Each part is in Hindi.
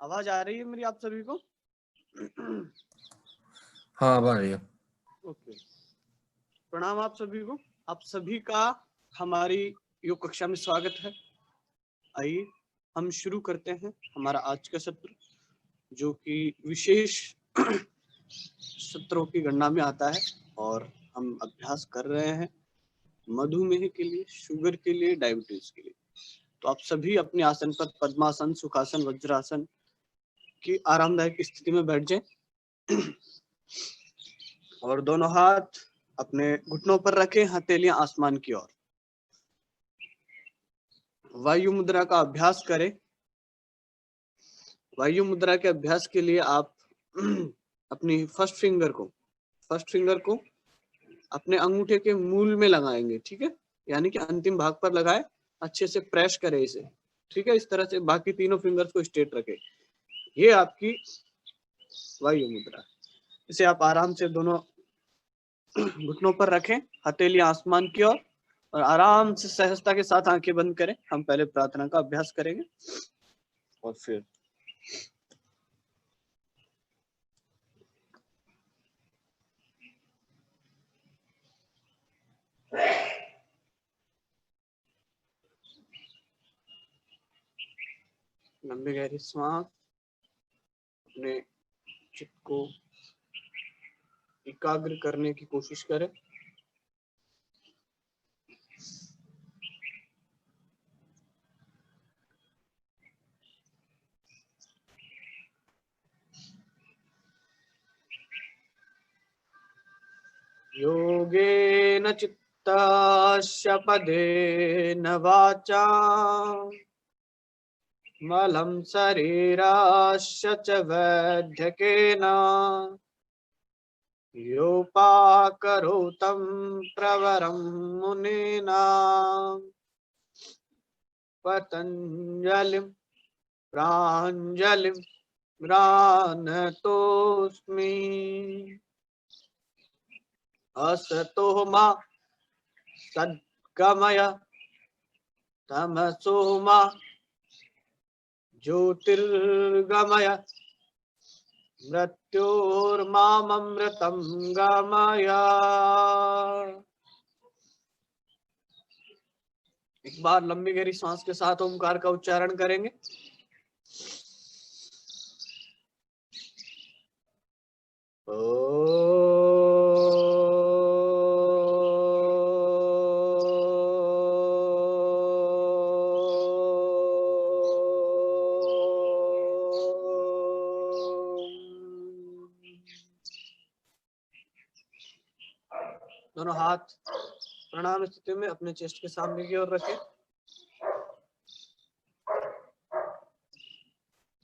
आवाज आ रही है मेरी आप सभी को? हाँ अब आ रही है। ओके, प्रणाम आप सभी को। आप सभी का हमारी योग कक्षा में स्वागत है। आइए हम शुरू करते हैं हमारा आज का सत्र, जो कि विशेष सत्रों की गणना में आता है और हम अभ्यास कर रहे हैं मधुमेह के लिए, शुगर के लिए, डायबिटीज के लिए। तो आप सभी अपने आसन पर पद्मासन, सुखासन, वज्रासन की आरामदायक स्थिति में बैठ जाएं और दोनों हाथ अपने घुटनों पर रखें, हथेलियां आसमान की ओर। वायु मुद्रा का अभ्यास करें। वायु मुद्रा के अभ्यास के लिए आप अपनी फर्स्ट फिंगर को अपने अंगूठे के मूल में लगाएंगे, ठीक है, यानी कि अंतिम भाग पर लगाए, अच्छे से प्रेस करें इसे, ठीक है। इस तरह से बाकी तीनों फिंगर्स को स्ट्रेट रखें। ये आपकी वायु मुद्रा। इसे आप आराम से दोनों घुटनों पर रखें, हथेली आसमान की ओर, और आराम से सहजता के साथ आंखें बंद करें। हम पहले प्रार्थना का अभ्यास करेंगे और फिर लंबी गहरी सांस, अपने चित्त को एकाग्र करने की कोशिश करें। योगेन चित्तस्य पदेन वाचा मलं शरीरस्य च वैद्यकेन योपाकरोतं प्रवरं मुनिना पतञ्जलिं प्राञ्जलिं प्रणतोऽस्मि। असतो मा सद्गमय तमसो मा ज्योतिर्गमय मृत्योर्मामृतं गमय। एक बार लंबी गहरी सांस के साथ ओमकार का उच्चारण करेंगे। दोनों हाथ प्रणाम स्थिति में अपने चेस्ट के सामने की ओर रखें।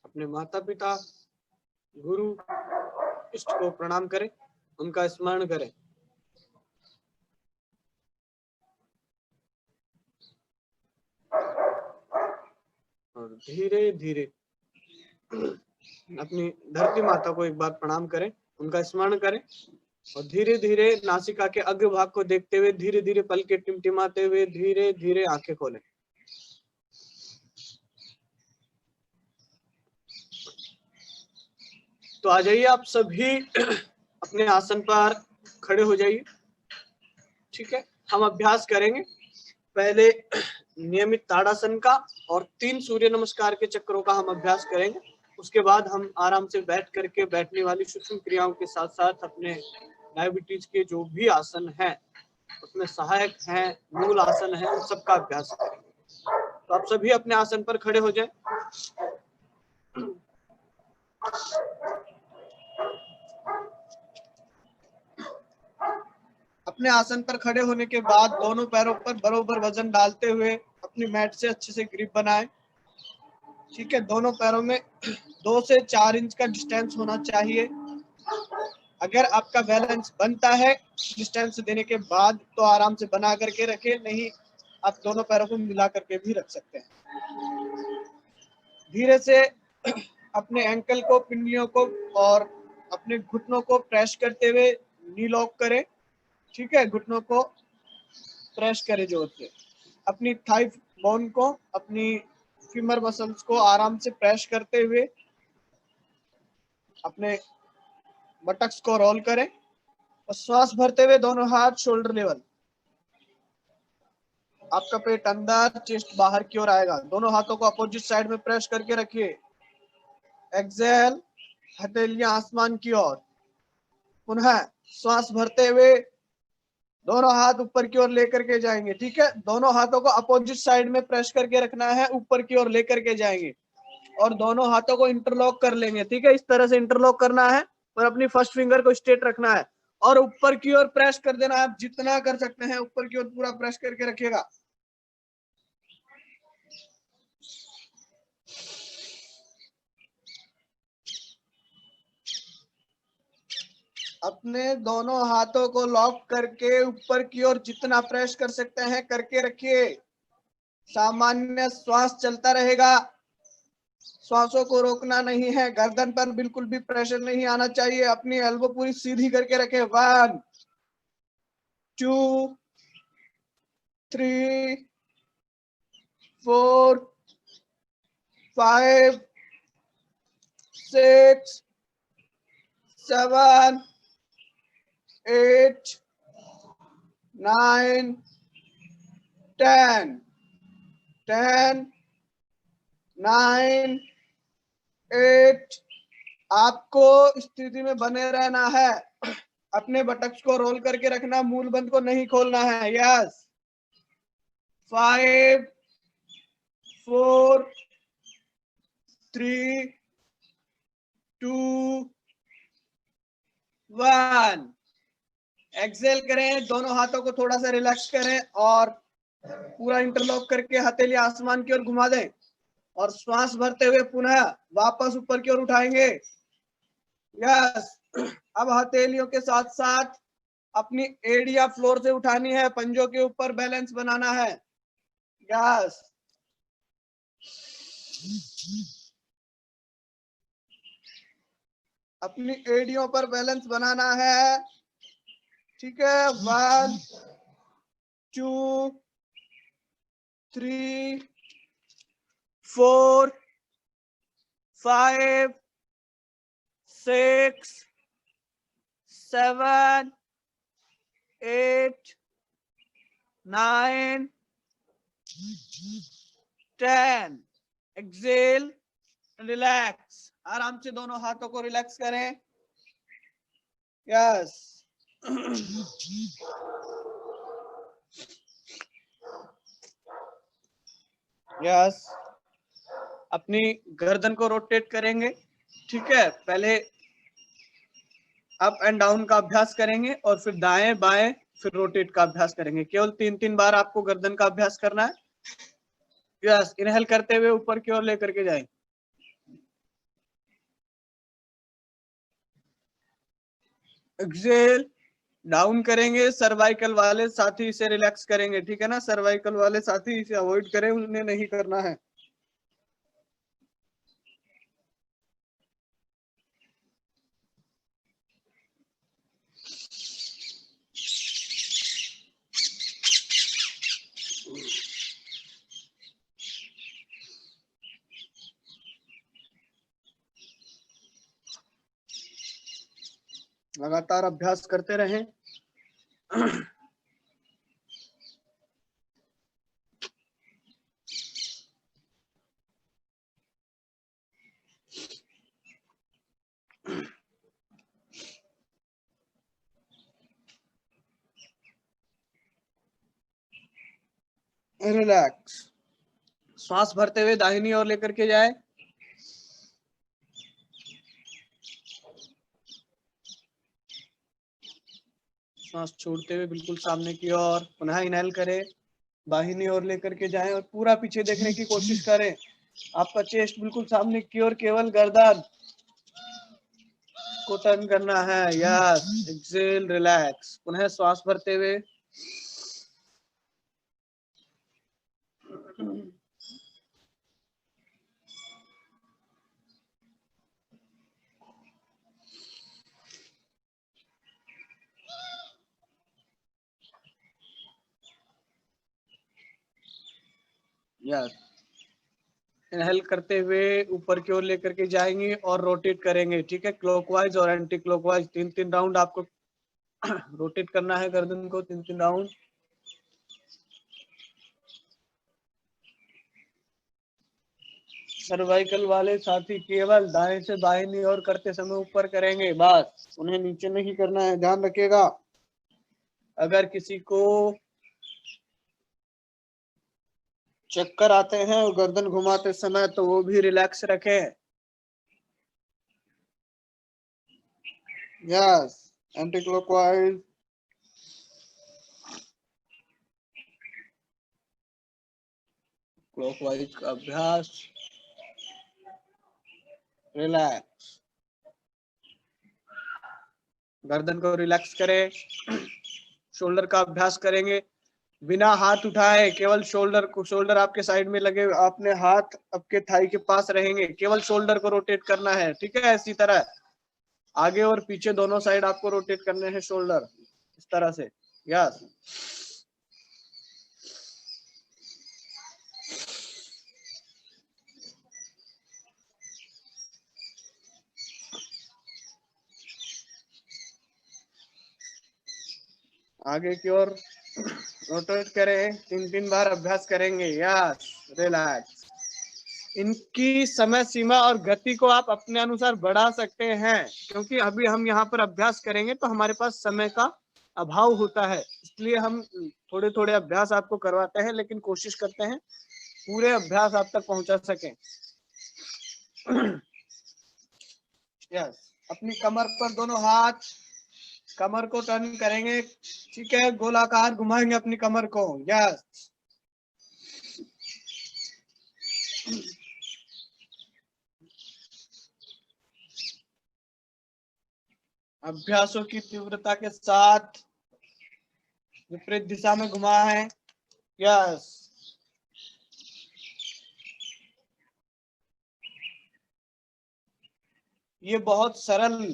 अपने माता पिता, गुरु, इष्ट को प्रणाम करें, उनका स्मरण करें। और धीरे धीरे अपनी धरती माता को एक बार प्रणाम करें, उनका स्मरण करें, और धीरे धीरे नासिका के अग्रभाग को देखते हुए धीरे धीरे पलके टिमटिमाते हुए धीरे धीरे आंखें खोलें। तो आ जाइए आप सभी अपने आसन पर खड़े हो जाइए, ठीक है। हम अभ्यास करेंगे पहले नियमित ताड़ासन का और 3 सूर्य नमस्कार के चक्रों का हम अभ्यास करेंगे। उसके बाद हम आराम से बैठ करके बैठने वाली सूक्ष्म क्रियाओं के साथ साथ अपने डायबिटीज के जो भी आसन हैं, उसमें सहायक हैं, मूल आसन है, उन सबका अभ्यास करेंगे। तो आप सभी अपने आसन पर खड़े हो जाएं। अपने आसन पर खड़े होने के बाद दोनों पैरों पर बराबर वजन डालते हुए अपनी मैट से अच्छे से ग्रिप बनाएं, ठीक है। दोनों पैरों में 2 से 4 इंच का डिस्टेंस होना चाहिए। अगर आपका बैलेंस बनता है डिस्टेंस देने के बाद तो आराम से बना करके रखें, नहीं आप दोनों पैरों को मिला करके भी रख सकते हैं। धीरे से अपने एंकल को, पिंडियों को और अपने घुटनों को प्रेस करते हुए नी लॉक करें, ठीक है। घुटनों को प्रेस करें जोर से। अपनी थाई बोन को, अपनी फीमर मसल्स को आराम से प्रेस करते हुए अपने बटक्स को रोल करें और श्वास भरते हुए दोनों हाथ शोल्डर लेवल, आपका पेट अंदर, चेस्ट बाहर की ओर आएगा। दोनों हाथों को अपोजिट साइड में प्रेस करके रखिए। एक्सेल, हथेलियां आसमान की ओर। पुनः श्वास भरते हुए दोनों हाथ ऊपर की ओर लेकर के जाएंगे। ठीक है, दोनों हाथों को अपोजिट साइड में प्रेस करके रखना है, ऊपर की ओर लेकर के जाएंगे और दोनों हाथों को इंटरलॉक कर लेंगे। ठीक है, इस तरह से इंटरलॉक करना है और अपनी फर्स्ट फिंगर को स्ट्रेट रखना है और ऊपर की ओर प्रेस कर देना है। आप जितना कर सकते हैं ऊपर की ओर पूरा प्रेस करके रखिएगा। अपने दोनों हाथों को लॉक करके ऊपर की ओर जितना प्रेस कर सकते हैं करके रखिए। सामान्य श्वास चलता रहेगा, श्वासों को रोकना नहीं है। गर्दन पर बिल्कुल भी प्रेशर नहीं आना चाहिए। अपनी एल्बो पूरी सीधी करके रखें। 1 2 3 4 5 6 7 8 9 10 10 9 8। आपको स्थिति में बने रहना है। अपने बटक्स को रोल करके रखना, मूल बंद को नहीं खोलना है। यस, 5 4 3 2 1। एक्सेल करें, दोनों हाथों को थोड़ा सा रिलैक्स करें और पूरा इंटरलॉक करके हथेली आसमान की ओर घुमा दें और श्वास भरते हुए पुनः वापस ऊपर की ओर उठाएंगे। यस, अब हथेलियों के साथ साथ अपनी एड़ियां फ्लोर से उठानी है, पंजों के ऊपर बैलेंस बनाना है। यस, अपनी एड़ियों पर बैलेंस बनाना है। ठीक है, 1 2 3 4 5 6 7 8 9 10। Exhale, relax. आराम से दोनों हाथों को रिलैक्स करें। यस, यस, अपनी गर्दन को रोटेट करेंगे। ठीक है, पहले अप एंड डाउन का अभ्यास करेंगे और फिर दाएं बाएं फिर रोटेट का अभ्यास करेंगे। केवल 3-3 बार आपको गर्दन का अभ्यास करना है। यस, इनहेल करते हुए ऊपर की ओर लेकर के जाएं। एक्सेल, डाउन करेंगे। सर्वाइकल वाले साथी इसे रिलैक्स करेंगे। ठीक है ना, सर्वाइकल वाले साथी इसे अवॉइड करें, उन्हें नहीं करना है। लगातार अभ्यास करते रहें। रिलैक्स। श्वास भरते हुए दाहिनी ओर लेकर के जाए। श्वास छोड़ते हुए बिल्कुल सामने की ओर पुनः इनहेल करें, दाहिनी ओर लेकर के जाएं और पूरा पीछे देखने की कोशिश करें। आपका चेस्ट बिल्कुल सामने की ओर, केवल गर्दन को टर्न करना है। Yes, exhale, relax. पुनः श्वास भरते हुए यस, इनहेल करते हुए ऊपर की ओर लेकर के जाएंगे और रोटेट करेंगे, ठीक है, क्लॉकवाइज और एंटी क्लॉकवाइज 3-3 राउंड आपको रोटेट करना है गर्दन को, 3-3 राउंड। सर्वाइकल वाले साथी केवल दाएं से बाईं ओर करते समय ऊपर करेंगे, बस, उन्हें नीचे नहीं करना है, ध्यान रखिएगा। अगर किसी को चक्कर आते हैं गर्दन घुमाते समय तो वो भी रिलैक्स रखें। यस, एंटी क्लॉकवाइज, क्लॉकवाइज का अभ्यास, रिलैक्स, गर्दन को रिलैक्स करें। शोल्डर का अभ्यास करेंगे बिना हाथ उठाए, केवल शोल्डर को, शोल्डर आपके साइड में लगे, अपने हाथ आपके थाई के पास रहेंगे, केवल शोल्डर को रोटेट करना है, ठीक है। इसी तरह आगे और पीछे दोनों साइड आपको रोटेट करने हैं शोल्डर, इस तरह से। यस, आगे की ओर रोटेट करें, 3-3 बार अभ्यास करेंगे। Yes, relax. इनकी समय सीमा और गति को आप अपने अनुसार बढ़ा सकते हैं, क्योंकि अभी हम यहाँ पर अभ्यास करेंगे तो हमारे पास समय का अभाव होता है, इसलिए हम थोड़े थोड़े अभ्यास आपको करवाते हैं, लेकिन कोशिश करते हैं पूरे अभ्यास आप तक पहुंचा सकें। यस, अपनी कमर पर दोनों हाथ, कमर को टर्न करेंगे, ठीक है, गोलाकार घुमाएंगे अपनी कमर को। यस, अभ्यासों की तीव्रता के साथ विपरीत दिशा में घुमा है। यस, ये बहुत सरल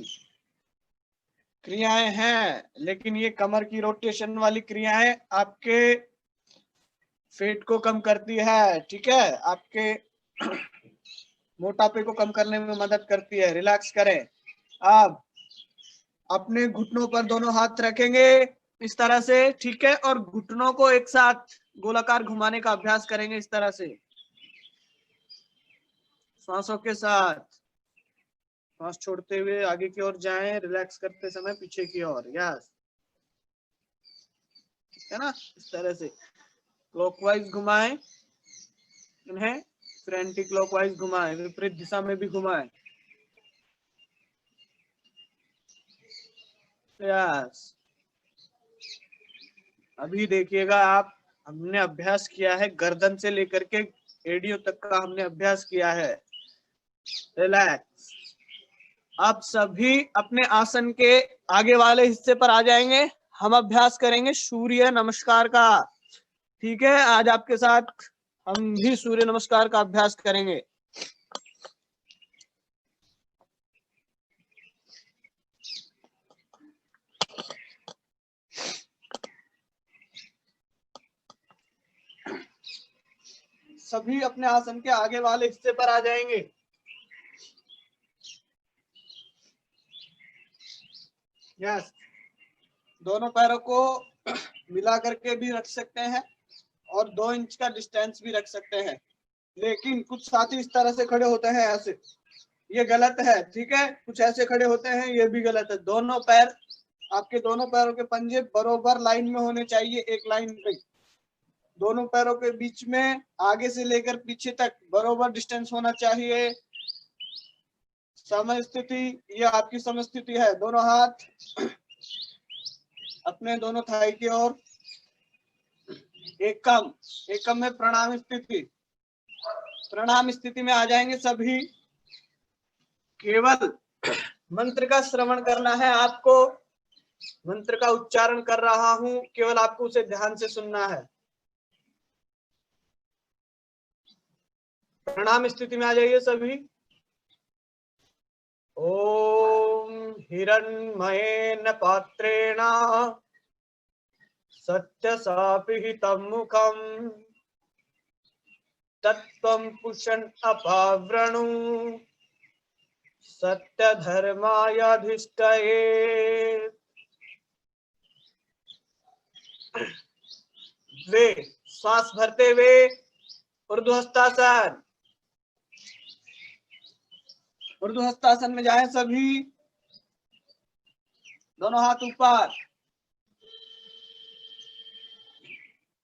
क्रियाएं हैं, लेकिन ये कमर की रोटेशन वाली क्रियाएं आपके फेट को कम करती है, ठीक है, आपके मोटापे को कम करने में मदद करती है। रिलैक्स करें। अब अपने घुटनों पर दोनों हाथ रखेंगे इस तरह से, ठीक है, और घुटनों को एक साथ गोलाकार घुमाने का अभ्यास करेंगे इस तरह से, सांसों के साथ। सांस छोड़ते हुए आगे की ओर जाएं, रिलैक्स करते समय पीछे की ओर। यस, है ना, इस तरह से क्लॉकवाइज घुमाएं इन्हें, फिर एंटी क्लॉकवाइज घुमाएं, विपरीत दिशा में भी घुमाएं। यस, अभी देखिएगा आप, हमने अभ्यास किया है गर्दन से लेकर के एडियो तक का हमने अभ्यास किया है। रिलैक्स। आप सभी अपने आसन के आगे वाले हिस्से पर आ जाएंगे, हम अभ्यास करेंगे सूर्य नमस्कार का, ठीक है। आज आपके साथ हम भी सूर्य नमस्कार का अभ्यास करेंगे। सभी अपने आसन के आगे वाले हिस्से पर आ जाएंगे। यस, दोनों पैरों को मिला करके भी रख सकते हैं और 2 इंच का डिस्टेंस भी रख सकते हैं, लेकिन कुछ साथी इस तरह से खड़े होते हैं ऐसे, ये गलत है, ठीक है। कुछ ऐसे खड़े होते हैं, ये भी गलत है। दोनों पैर, आपके दोनों पैरों के पंजे बरोबर लाइन में होने चाहिए, एक लाइन पे। दोनों पैरों के बीच में आगे से लेकर पीछे तक बरोबर डिस्टेंस होना चाहिए। समय स्थिति, ये आपकी समय स्थिति है। दोनों हाथ अपने दोनों थाई की ओर, एकम में प्रणाम स्थिति, प्रणाम स्थिति में आ जाएंगे सभी। केवल मंत्र का श्रवण करना है आपको, मंत्र का उच्चारण कर रहा हूं, केवल आपको उसे ध्यान से सुनना है। प्रणाम स्थिति में आ जाइए सभी। ओम हिरण्मयेन पात्रेण सत्यसापिहितं मुखम् तत्त्वं पुषन् अपावृणु सत्य धर्मायाधिष्ठये। वे श्वास भरते हुए ऊर्ध्वहस्तासन, ऊर्ध्वहस्तासन में जाएं सभी, दोनों हाथ ऊपर।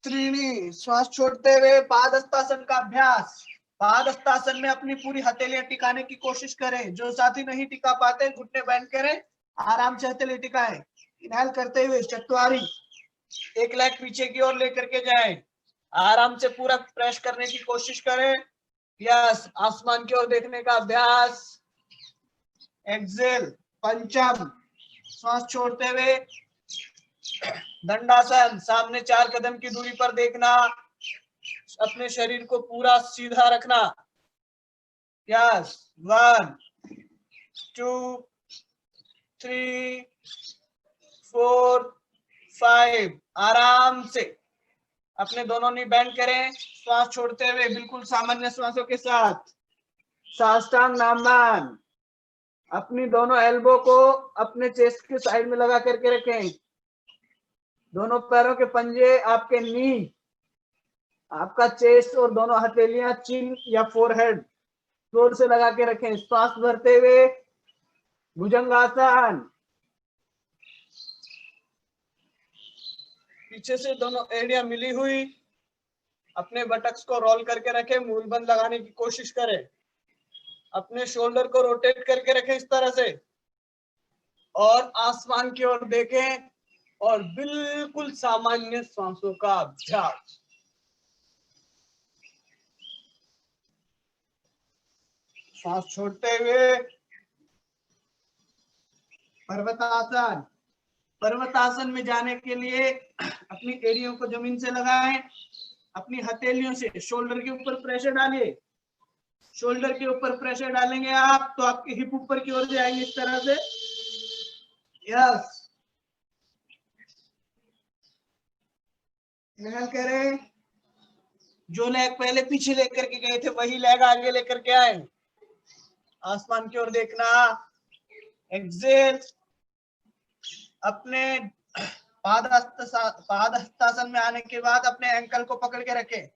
त्रीणी श्वास छोड़ते हुए पादहस्तासन का अभ्यास। पादहस्तासन में अपनी पूरी हथेलियां टिकाने की कोशिश करें। जो साथी नहीं टिका पाते घुटने बैंड करें, आराम से हथेली टिकाएं। इनहेल करते हुए चत्वारी, एक लेग पीछे की ओर लेकर के जाएं। आराम से पूरा प्रेस करने की कोशिश करें। यस, आसमान की ओर देखने का अभ्यास। एक्सेल पंचम, श्वास छोड़ते हुए दंडासन, सामने 4 कदम की दूरी पर देखना, अपने शरीर को पूरा सीधा रखना। यस, 1 2 3 4 5, आराम से अपने दोनों नी बैंड करें। श्वास छोड़ते हुए बिल्कुल सामान्य श्वासों के साथ साष्टांग नामदान। अपनी दोनों एल्बो को अपने चेस्ट के साइड में लगा करके रखें। दोनों पैरों के पंजे आपके नी, आपका चेस्ट और दोनों हथेलियां चिन या फोरहेड जोर से लगा के रखें। श्वास भरते हुए भुजंगासन, पीछे से दोनों एड़ियां मिली हुई, अपने बटक्स को रोल करके रखें, मूल बंद लगाने की कोशिश करें। अपने शोल्डर को रोटेट करके रखें इस तरह से, और आसमान की ओर देखें और बिल्कुल सामान्य सांसों का अभ्यास। सांस छोड़ते हुए पर्वतासन। पर्वतासन में जाने के लिए अपनी एड़ियों को जमीन से लगाएं, अपनी हथेलियों से शोल्डर के ऊपर प्रेशर डालिए। शोल्डर के ऊपर प्रेशर डालेंगे आप तो आपकी हिप ऊपर की ओर जाएंगे इस तरह से। यस, इनहेल करें। जो लेग पहले पीछे लेकर के गए थे वही लेग आगे लेकर के आए। आसमान की ओर देखना। एक्सेल, अपने पादहस्तासन में आने के बाद अपने एंकल को पकड़ के रखें।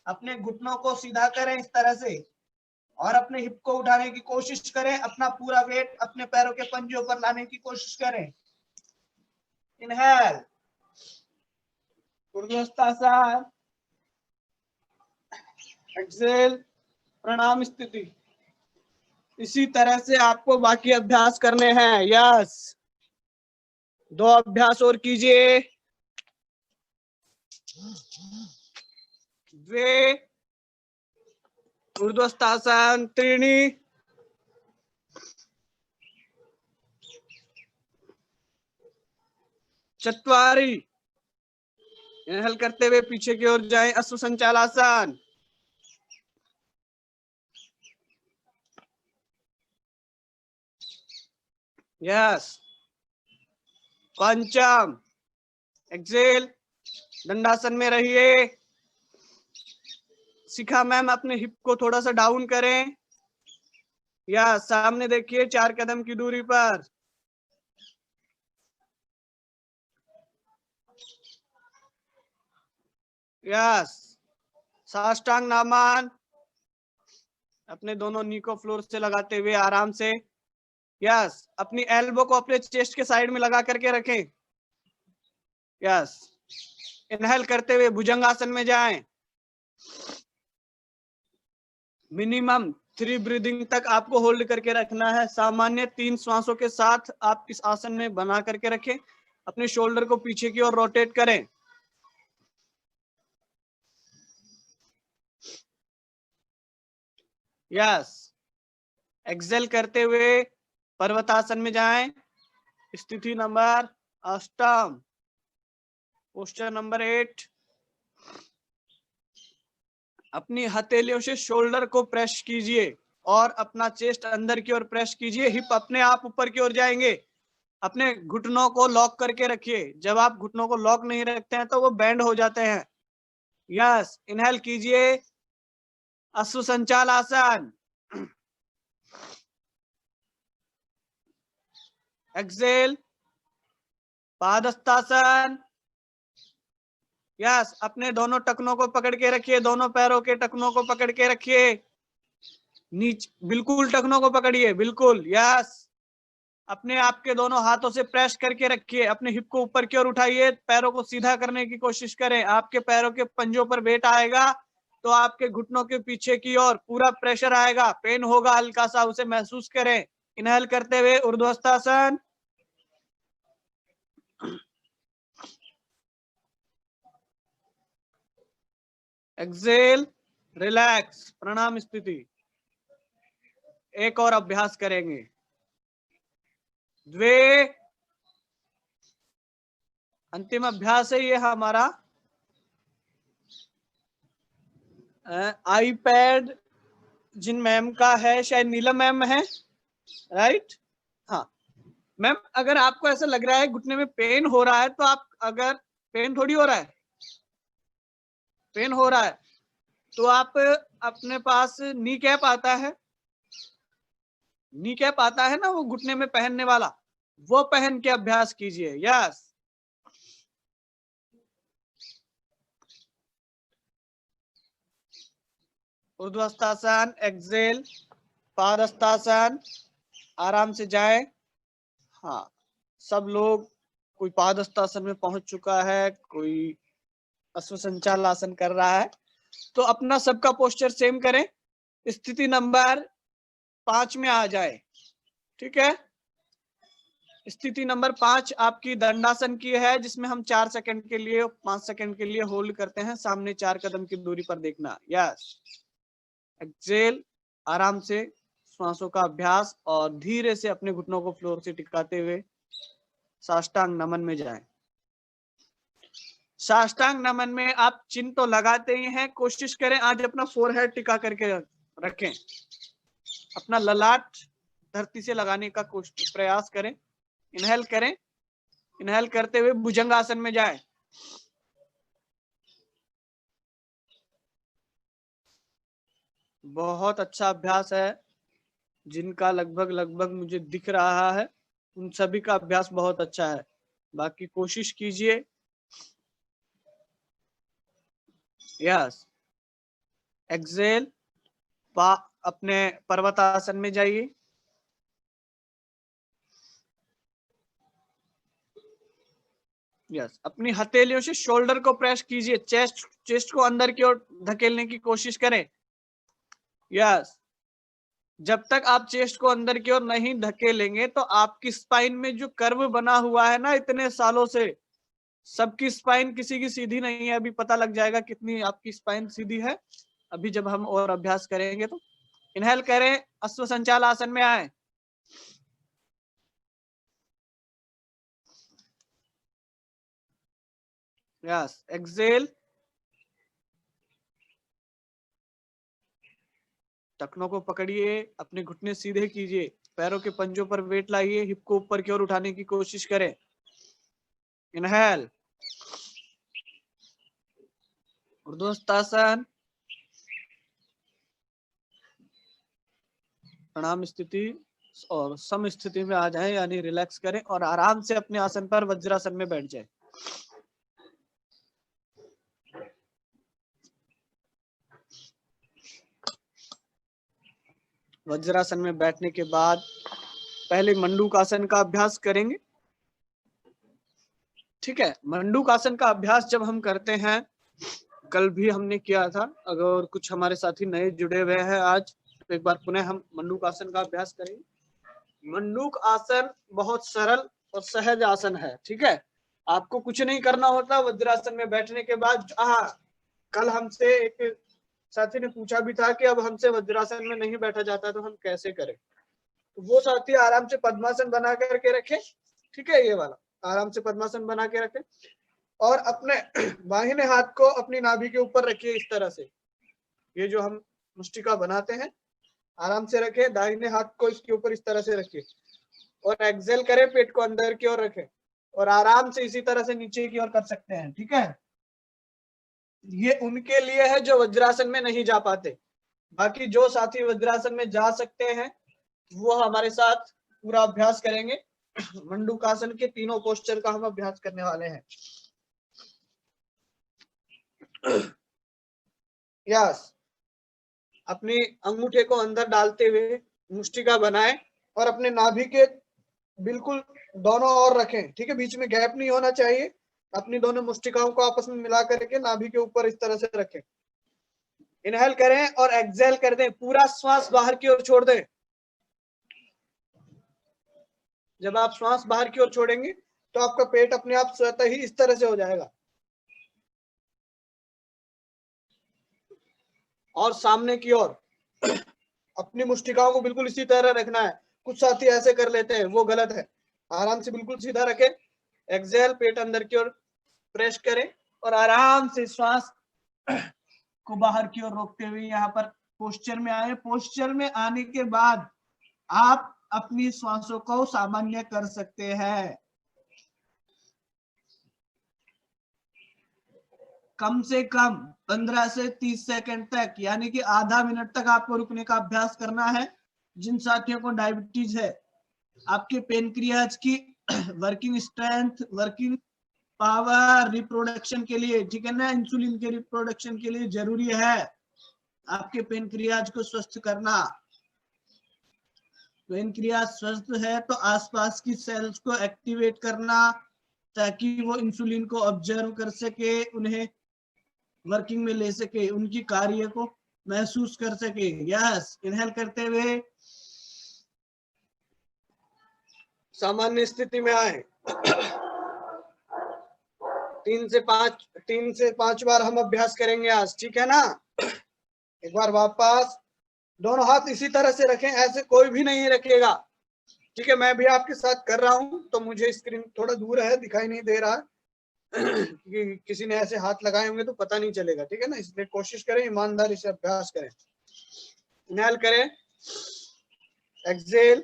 अपने घुटनों को सीधा करें इस तरह से, और अपने हिप को उठाने की कोशिश करें। अपना पूरा वेट अपने पैरों के पंजों पर लाने की कोशिश करें। इनहेल, ऊर्ध्वहस्तासन। एक्सेल, प्रणाम स्थिति। इसी तरह से आपको बाकी अभ्यास करने हैं। यस, 2 अभ्यास और कीजिए। द्वे ऊर्ध्वहस्तासन, त्रीणी चत्वारी। इनहेल करते हुए पीछे की ओर जाएं, अश्व संचालासन। यस, पंचम। एक्सेल, दंडासन में रहिए। शिखा मैम अपने हिप को थोड़ा सा डाउन करें, या सामने देखिए 4 कदम की दूरी पर। यस, साष्टांग नामान, अपने दोनों नी को फ्लोर से लगाते हुए आराम से। यस, अपनी एल्बो को अपने चेस्ट के साइड में लगा करके रखें। यस, इनहेल करते हुए भुजंगासन में जाएं। मिनिमम 3 ब्रीदिंग तक आपको होल्ड करके रखना है। सामान्य 3 श्वासों के साथ आप इस आसन में बना करके रखें। अपने शोल्डर को पीछे की ओर रोटेट करें। यस, एक्सेल करते हुए पर्वतासन में जाएं। स्थिति नंबर 8, पोस्चर नंबर 8। अपनी हथेलियों से शोल्डर को प्रेस कीजिए और अपना चेस्ट अंदर की ओर प्रेस कीजिए। हिप अपने आप ऊपर की ओर जाएंगे। अपने घुटनों को लॉक करके रखिए। जब आप घुटनों को लॉक नहीं रखते हैं तो वो बैंड हो जाते हैं। यस, इनहेल कीजिए अश्व संचाल आसन, एक्सेल, पादहस्तासन। यस, अपने दोनों टखनों को पकड़ के रखिए, दोनों पैरों के टखनों को पकड़ के रखिए, नीचे बिल्कुल टखनों को पकड़िए, बिल्कुल। यस, अपने आप के दोनों हाथों से प्रेस करके रखिए, अपने हिप को ऊपर की ओर उठाइए, पैरों को सीधा करने की कोशिश करें। आपके पैरों के पंजों पर वेट आएगा तो आपके घुटनों के पीछे की ओर पूरा प्रेशर आएगा, पेन होगा हल्का सा, उसे महसूस करें। इनहेल करते हुए ऊर्ध्वस्थासन, एक्सेल, रिलैक्स, प्रणाम स्थिति। एक और अभ्यास करेंगे, द्वे, अंतिम अभ्यास है ये हमारा। आईपैड जिन मैम का है, शायद नीलम मैम है, राइट? हाँ मैम, अगर आपको ऐसा लग रहा है घुटने में पेन हो रहा है तो आप, अगर पेन थोड़ी हो रहा है, पेन हो रहा है तो आप अपने पास नी कैप आता है, नी कैप आता है ना, वो घुटने में पहनने वाला, वो पहन के अभ्यास कीजिए। यस, ऊर्ध्वस्थासन, एक्सेल, पादहस्तासन, आराम से जाए। हाँ, सब लोग, कोई पादहस्तासन में पहुंच चुका है, कोई अश्व संचाल आसन कर रहा है, तो अपना सबका पोस्चर सेम करें, स्थिति नंबर 5 में आ जाए। ठीक है, स्थिति नंबर 5 आपकी दंडासन की है, जिसमें हम 4 सेकंड के लिए, 5 सेकंड के लिए होल्ड करते हैं, सामने 4 कदम की दूरी पर देखना। यस, एक्सेल, आराम से श्वासों का अभ्यास, और धीरे से अपने घुटनों को फ्लोर से टिकाते हुए साष्टांग नमन में जाएं। साष्टांग नमन में आप चिन्ह तो लगाते ही हैं, कोशिश करें आज अपना फोरहेड टिका करके रखें, अपना ललाट धरती से लगाने का प्रयास करें। इनहेल करें, इनहेल करते हुए भुजंगासन में जाएं। बहुत अच्छा अभ्यास है, जिनका लगभग मुझे दिख रहा है उन सभी का अभ्यास बहुत अच्छा है, बाकी कोशिश कीजिए। यस, एक्सेल, अपने पर्वतासन में जाइए। यस, अपनी हथेलियों से शोल्डर को प्रेस कीजिए, चेस्ट को अंदर की ओर धकेलने की कोशिश करें। यस, जब तक आप चेस्ट को अंदर की ओर नहीं धकेलेंगे तो आपकी स्पाइन में जो कर्व बना हुआ है ना इतने सालों से, सबकी स्पाइन किसी की सीधी नहीं है, अभी पता लग जाएगा कितनी आपकी स्पाइन सीधी है, अभी जब हम और अभ्यास करेंगे तो। इनहेल करें, अश्व संचाल आसन में आए। यस, एक्सेल, टखनों को पकड़िए, अपने घुटने सीधे कीजिए, पैरों के पंजों पर वेट लाइए, हिप को ऊपर की ओर उठाने की कोशिश करें। इनहेल, ऊर्ध्वस्थासन, प्रणाम स्थिति, और सम स्थिति में आ जाए, यानी रिलैक्स करें और आराम से अपने आसन पर वज्रासन में बैठ जाए। वज्रासन में बैठने के बाद पहले मंडूक आसन का अभ्यास करेंगे। ठीक है, मंडूक आसन का अभ्यास जब हम करते हैं, कल भी हमने किया था, अगर कुछ हमारे साथी नए जुड़े हुए हैं आज, तो एक बार पुनः हम मंडूक आसन का अभ्यास करेंगे। मंडूक आसन बहुत सरल और सहज आसन है। ठीक है, आपको कुछ नहीं करना होता वज्रासन में बैठने के बाद। कल हमसे एक साथी ने पूछा भी था कि अब हमसे वज्रासन में नहीं बैठा जाता तो हम कैसे करें, तो वो साथी आराम से पद्मासन बना करके रखे। ठीक है, ये वाला आराम से पद्मासन बना के रखे, और अपने बाहिने हाथ को अपनी नाभि के ऊपर रखिए इस तरह से, ये जो हम मुष्टिका बनाते हैं, आराम से रखे, दाहिने हाथ को इसके ऊपर इस तरह से रखिए, और एक्सेल करें, पेट को अंदर की ओर रखें, और आराम से इसी तरह से नीचे की ओर कर सकते हैं। ठीक है, ये उनके लिए है जो वज्रासन में नहीं जा पाते। बाकी जो साथी वज्रासन में जा सकते हैं वो हमारे साथ पूरा अभ्यास करेंगे। मंडूकासन के तीनों पोस्चर का हम अभ्यास करने वाले हैं। यस, अपनी अंगूठे को अंदर डालते हुए मुष्टिका बनाएं और अपने नाभि के बिल्कुल दोनों ओर रखें, ठीक है, बीच में गैप नहीं होना चाहिए। अपनी दोनों मुष्टिकाओं को आपस में मिला करके नाभि के ऊपर इस तरह से रखें। इनहेल करें और एक्सहेल कर दें, पूरा श्वास बाहर की ओर छोड़ दें। जब आप श्वास बाहर की ओर छोड़ेंगे तो आपका पेट अपने आप स्वतः ही इस तरह से हो जाएगा। और सामने की ओर अपनी मुष्टिकाओं को बिल्कुल इसी तरह रखना है। कुछ साथी ऐसे कर लेते हैं, वो गलत है। आराम से बिल्कुल सीधा रखें, एक्सहेल, पेट अंदर की ओर प्रेस करें और आराम से श्वास को बाहर की ओर रोकते हुए यहाँ पर पोस्चर में आए। पोस्चर में आने के बाद आप अपनी श्वासों को सामान्य कर सकते हैं। कम से कम 15 से 30 सेकंड तक, यानी कि आधा मिनट तक आपको रुकने का अभ्यास करना है। जिन साथियों को डायबिटीज है, आपके पेनक्रियाज की working strength, working power reproduction के लिए, ठीक है ना, इंसुलिन के रिप्रोडक्शन के लिए जरूरी है आपके पेनक्रियाज को स्वस्थ करना। पेनक्रियाज स्वस्थ है तो आसपास की सेल्स को एक्टिवेट करना ताकि वो इंसुलिन को ऑब्जर्व कर सके, उन्हें वर्किंग में ले सके, उनकी कार्य को महसूस कर सके। यस, इनहेल करते हुए सामान्य स्थिति में आए। 3 से 5 बार हम अभ्यास करेंगे आज, ठीक है ना। एक बार वापस दोनों हाथ इसी तरह से रखें, ऐसे कोई भी नहीं रखेगा, ठीक है। मैं भी आपके साथ कर रहा हूं तो मुझे स्क्रीन थोड़ा दूर है, दिखाई नहीं दे रहा कि किसी ने ऐसे हाथ लगाए होंगे तो पता नहीं चलेगा, ठीक है ना। इसलिए कोशिश करें, ईमानदारी से अभ्यास करें। इनहेल करें, एक्सहेल,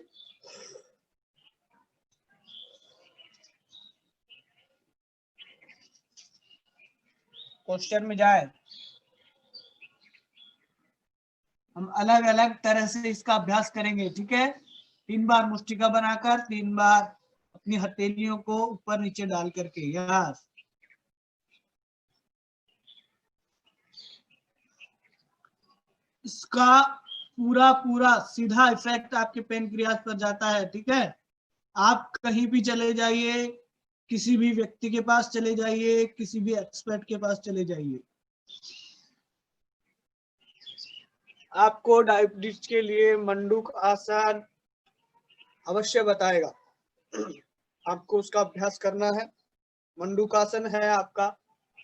पोस्चर में जाए। हम अलग अलग तरह से इसका अभ्यास करेंगे, ठीक है। 3 बार मुष्टिका बनाकर, 3 बार अपनी हथेलियों को ऊपर नीचे डाल करके। यस, इसका पूरा पूरा सीधा इफेक्ट आपके पेनक्रियाज पर जाता है, ठीक है। आप कहीं भी चले जाइए, किसी भी व्यक्ति के पास चले जाइए, किसी भी एक्सपर्ट के पास चले जाइए, आपको डायबिटीज के लिए मंडूक आसन अवश्य बताएगा। आपको उसका अभ्यास करना है। मंडूकासन है आपका,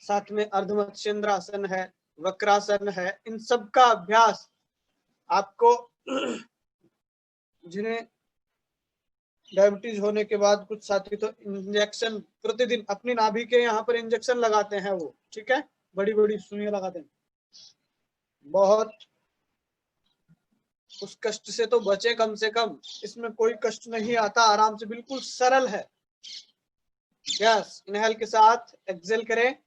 साथ में अर्धमत्स्येंद्र आसन है, वक्रासन है। इन सब का अभ्यास आपको, जिन्हें डायबिटीज होने के बाद कुछ साथी तो इंजेक्शन प्रतिदिन अपनी नाभि के यहाँ पर इंजेक्शन लगाते हैं वो, ठीक है, बड़ी बड़ी सुइयां लगाते हैं। बहुत उस कष्ट से तो बचे, कम से कम इसमें कोई कष्ट नहीं आता, आराम से बिल्कुल सरल है। यस, इनहेल के साथ एक्सहेल करें।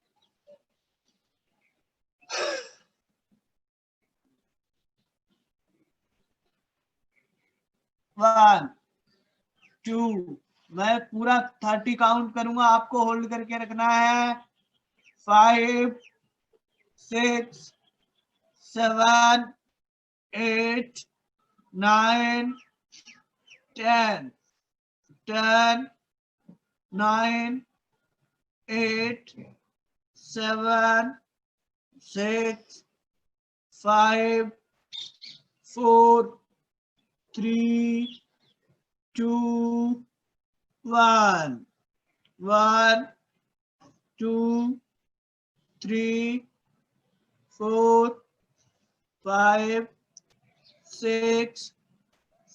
1 2, मैं पूरा 30 काउंट करूंगा, आपको होल्ड करके रखना है। 5 6 7 8 9 10 10 9 8 7 6 5 4 3 2 1 1 2 3 4 5 6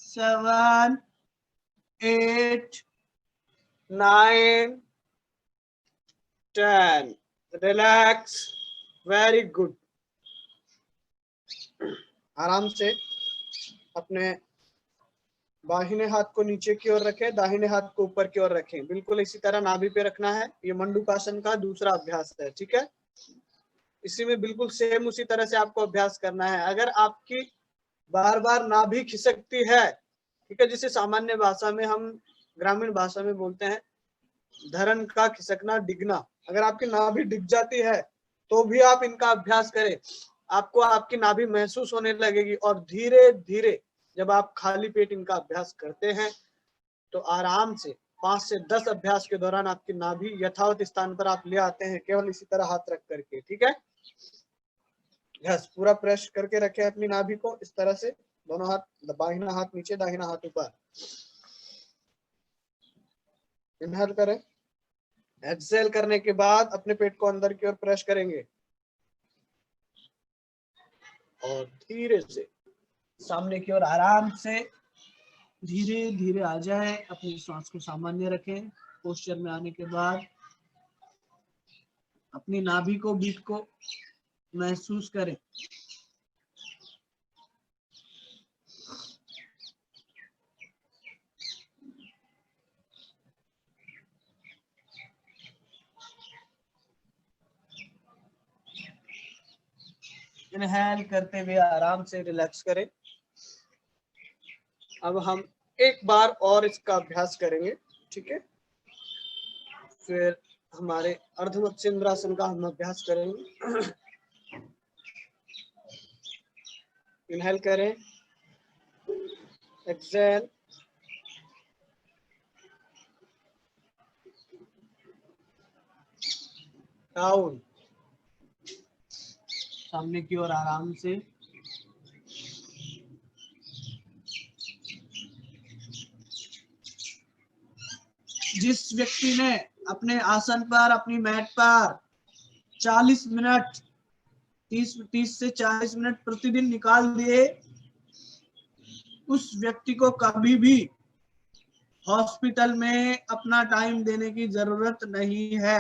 7 8 9 10। Relax, very good. आराम से अपने बाहिने हाथ को नीचे की ओर रखें, दाहिने हाथ को ऊपर की ओर रखें, बिल्कुल इसी तरह नाभि पे रखना है। ये मंडूकासन का दूसरा अभ्यास है, ठीक है। इसी में बिल्कुल सेम उसी तरह से आपको अभ्यास करना है। अगर आपकी बार बार नाभि खिसकती है, ठीक है, जिसे सामान्य भाषा में हम ग्रामीण भाषा में बोलते हैं धरन का खिसकना, डिगना, अगर आपकी नाभि डिग जाती है तो भी आप इनका अभ्यास करें, आपको आपकी नाभि महसूस होने लगेगी। और धीरे धीरे जब आप खाली पेट इनका अभ्यास करते हैं तो आराम से 5 से 10 अभ्यास के दौरान आपकी नाभि यथावत स्थान पर आप ले आते हैं, केवल इसी तरह हाथ रख करके। ठीक है, यस, पूरा प्रेस करके रखें अपनी नाभि को इस तरह से, दोनों हाथ, बाहिना हाथ नीचे, दाहिना हाथ ऊपर। इनहेल करें, एक्सहेल करने के बाद अपने पेट को अंदर की ओर प्रेस करेंगे और धीरे से सामने की ओर आराम से धीरे धीरे आ जाए। अपनी सांस को सामान्य रखें। पोस्चर में आने के बाद अपनी नाभि को, बीट को महसूस करें। इनहेल करते हुए आराम से रिलैक्स करें। अब हम एक बार और इसका अभ्यास करेंगे, ठीक है, फिर हमारे अर्धमत्स्येंद्रासन का हम अभ्यास करेंगे। इनहेल करें, एक्सहेल, डाउन, सामने की ओर आराम से। जिस व्यक्ति ने अपने आसन पर, अपनी मैट पर 40 मिनट 30 से 40 मिनट प्रतिदिन निकाल दिए, उस व्यक्ति को कभी भी हॉस्पिटल में अपना टाइम देने की जरूरत नहीं है।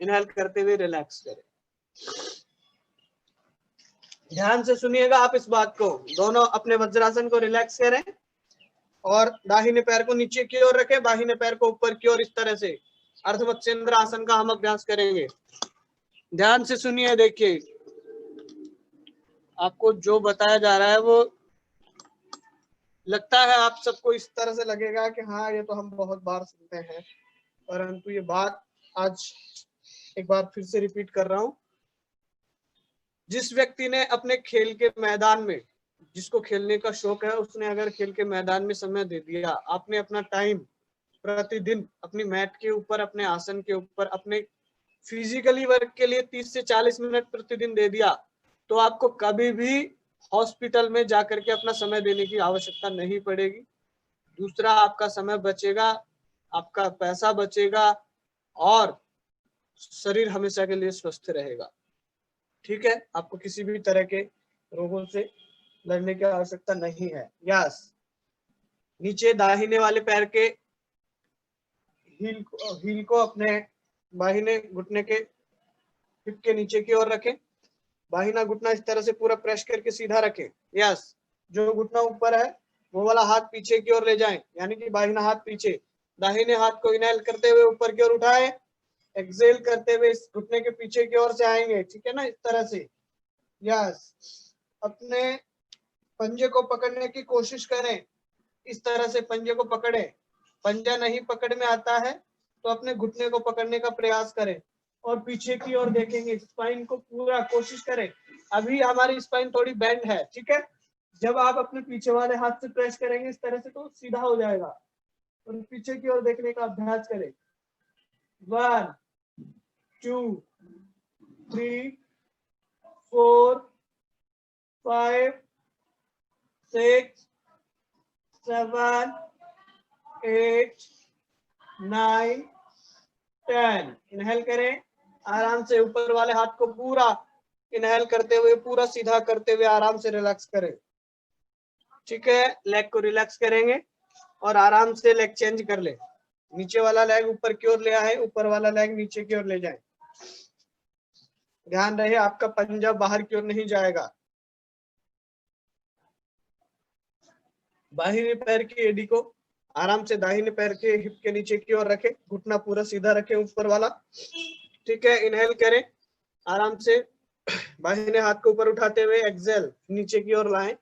इनहेल करते हुए रिलैक्स करें। ध्यान से सुनिएगा आप इस बात को। दोनों अपने वज्रासन को रिलैक्स करें और दाहिने पैर को नीचे की ओर रखें, बाहिने पैर को ऊपर की ओर, इस तरह से अर्धमत्स्येंद्र आसन का हम अभ्यास करेंगे। ध्यान से सुनिए, देखिए आपको जो बताया जा रहा है वो लगता है आप सबको इस तरह से लगेगा कि हाँ ये तो हम बहुत बार सुनते हैं, परंतु ये बात आज एक बार फिर से रिपीट कर रहा हूं। जिस व्यक्ति ने अपने खेल के मैदान में, जिसको खेलने का शौक है, उसने अगर खेल के मैदान में समय दे दिया, आपने अपना टाइम प्रतिदिन अपनी मैट के ऊपर, अपने आसन के ऊपर, अपने फिजिकली वर्क के लिए 30 से 40 मिनट प्रतिदिन दे दिया, तो आपको कभी भी हॉस्पिटल में जाकर के अपना समय देने की आवश्यकता नहीं पड़ेगी। दूसरा, आपका समय बचेगा, आपका पैसा बचेगा और शरीर हमेशा के लिए स्वस्थ रहेगा। ठीक है, आपको किसी भी तरह के रोगों से लड़ने की आवश्यकता नहीं है। यस, नीचे दाहिने वाले पैर के हील को अपने बाहिने घुटने के हिप के नीचे की ओर रखें। बाहिना घुटना इस तरह से पूरा प्रेस करके सीधा रखें। यस, जो घुटना ऊपर है वो वाला हाथ पीछे की ओर ले जाएं, यानी कि बाहिना हाथ पीछे। दाहिने हाथ को इनहेल करते हुए ऊपर की ओर उठाए, एक्सहेल करते हुए इस घुटने के पीछे की ओर से आएंगे, ठीक है ना, इस तरह से। यस, अपने पंजे को पकड़ने की कोशिश करें, इस तरह से पंजे को पकड़े। पंजा नहीं पकड़ में आता है तो अपने घुटने को पकड़ने का प्रयास करें और पीछे की ओर देखेंगे, स्पाइन को पूरा कोशिश करें। अभी हमारी स्पाइन थोड़ी बेंड है, ठीक है, जब आप अपने पीछे वाले हाथ से प्रेस करेंगे इस तरह से तो सीधा हो जाएगा। और पीछे की ओर देखने का अभ्यास करें। 1 2 3 4 5 6 7 8 9 10। इनहेल करें, आराम से ऊपर वाले हाथ को पूरा इनहेल करते हुए, पूरा सीधा करते हुए आराम से रिलैक्स करें। ठीक है, लेग को रिलैक्स करेंगे और आराम से लेग चेंज कर ले। नीचे वाला लेग ऊपर की ओर ले आए, ऊपर वाला लेग नीचे की ओर ले जाए। ध्यान रहे आपका पंजा बाहर की ओर नहीं जाएगा। बाहिरी पैर की एड़ी को आराम से दाहिने पैर के हिप के नीचे की ओर रखें, घुटना पूरा सीधा रखें ऊपर वाला। ठीक है, इनहेल करें आराम से, बाहिने हाथ को ऊपर उठाते हुए एक्सेल नीचे की ओर लाएं।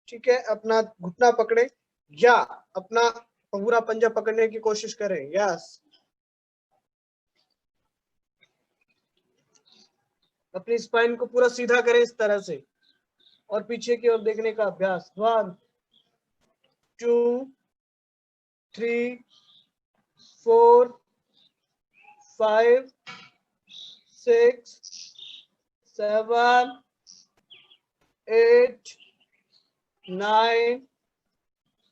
ठीक है, अपना घुटना पकड़े या अपना पूरा पंजा पकड़ने की कोशिश करें। यस, अपनी स्पाइन को पूरा सीधा करें इस तरह से और पीछे की ओर देखने का अभ्यास। 1 2 3 4 5 6 7 8 9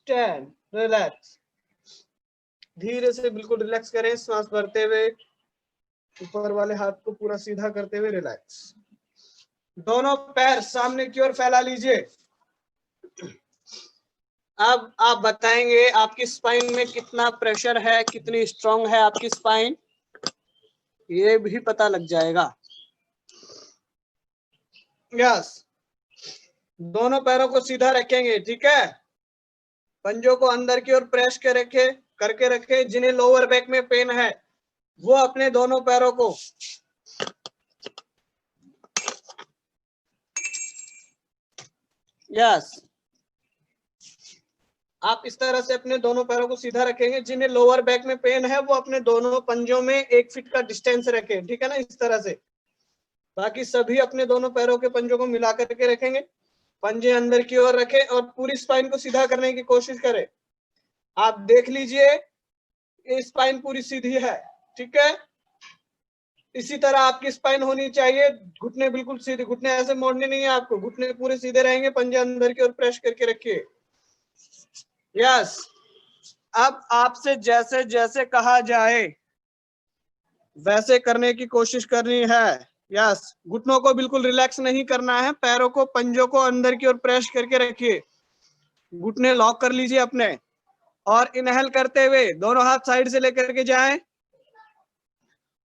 10। रिलैक्स, धीरे से बिल्कुल रिलैक्स करें, सांस भरते हुए ऊपर वाले हाथ को पूरा सीधा करते हुए रिलैक्स। दोनों पैर सामने की ओर फैला लीजिए। अब आप बताएंगे आपकी स्पाइन में कितना प्रेशर है, कितनी स्ट्रांग है आपकी स्पाइन, ये भी पता लग जाएगा। यस, दोनों पैरों को सीधा रखेंगे। ठीक है, पंजों को अंदर की ओर प्रेस करके रखे। जिन्हें लोअर बैक में पेन है वो अपने दोनों पैरों को यस आप इस तरह से अपने दोनों पैरों को सीधा रखेंगे। जिन्हें लोअर बैक में पेन है वो अपने दोनों पंजों में 1 फीट का डिस्टेंस रखें। ठीक है ना, इस तरह से। बाकी सभी अपने दोनों पैरों के पंजों को मिला करके रखेंगे, पंजे अंदर की ओर रखें और पूरी स्पाइन को सीधा करने की कोशिश करें। आप देख लीजिए ये स्पाइन पूरी सीधी है। ठीक है, इसी तरह आपकी स्पाइन होनी चाहिए। घुटने बिल्कुल सीधे, घुटने ऐसे मोड़ने नहीं है आपको, घुटने पूरे सीधे रहेंगे, पंजे अंदर की ओर प्रेस करके रखिए। यस, अब आपसे जैसे जैसे कहा जाए वैसे करने की कोशिश करनी है। यस, घुटनों को बिल्कुल रिलैक्स नहीं करना है, पैरों को पंजों को अंदर की ओर प्रेस करके रखिए, घुटने लॉक कर लीजिए अपने और इनहेल करते हुए दोनों हाथ साइड से लेकर के जाएं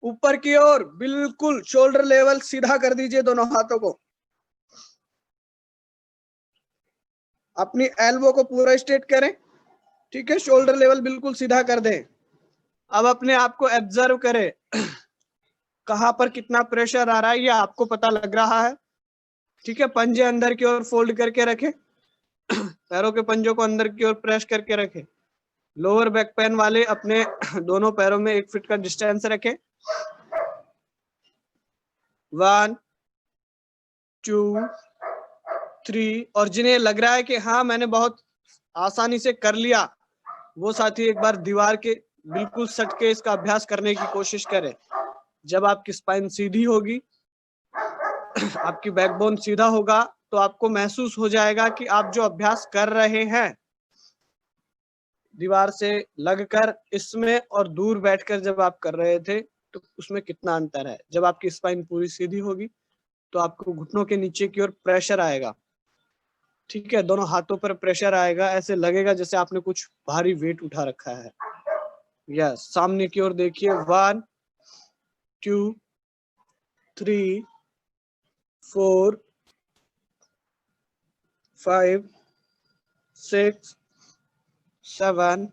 ऊपर की ओर, बिल्कुल शोल्डर लेवल सीधा कर दीजिए दोनों हाथों को। अपनी एल्बो को पूरा स्ट्रेट करें। ठीक है, शोल्डर लेवल बिल्कुल सीधा कर दें। अब अपने आप को ऑब्जर्व करें, कहां पर कितना प्रेशर आ रहा है ये आपको पता लग रहा है। ठीक है, पंजे अंदर की ओर फोल्ड करके रखें, पैरों के पंजों को अंदर की ओर प्रेस करके रखें। लोअर बैक पेन वाले अपने दोनों पैरों में 1 फीट का डिस्टेंस रखें। 1 2 3। और जिन्हें लग रहा है कि हाँ मैंने बहुत आसानी से कर लिया, वो साथी एक बार दीवार के बिल्कुल सट के इसका अभ्यास करने की कोशिश करें। जब आपकी स्पाइन सीधी होगी, आपकी बैकबोन सीधा होगा, तो आपको महसूस हो जाएगा कि आप जो अभ्यास कर रहे हैं दीवार से लगकर, इसमें और दूर बैठकर जब आप कर रहे थे तो उसमें कितना अंतर है। जब आपकी स्पाइन पूरी सीधी होगी तो आपको घुटनों के नीचे की ओर प्रेशर आएगा। ठीक है, दोनों हाथों पर प्रेशर आएगा, ऐसे लगेगा जैसे आपने कुछ भारी वेट उठा रखा है। यस, सामने की ओर देखिए। 1 2 3 4 5 6 7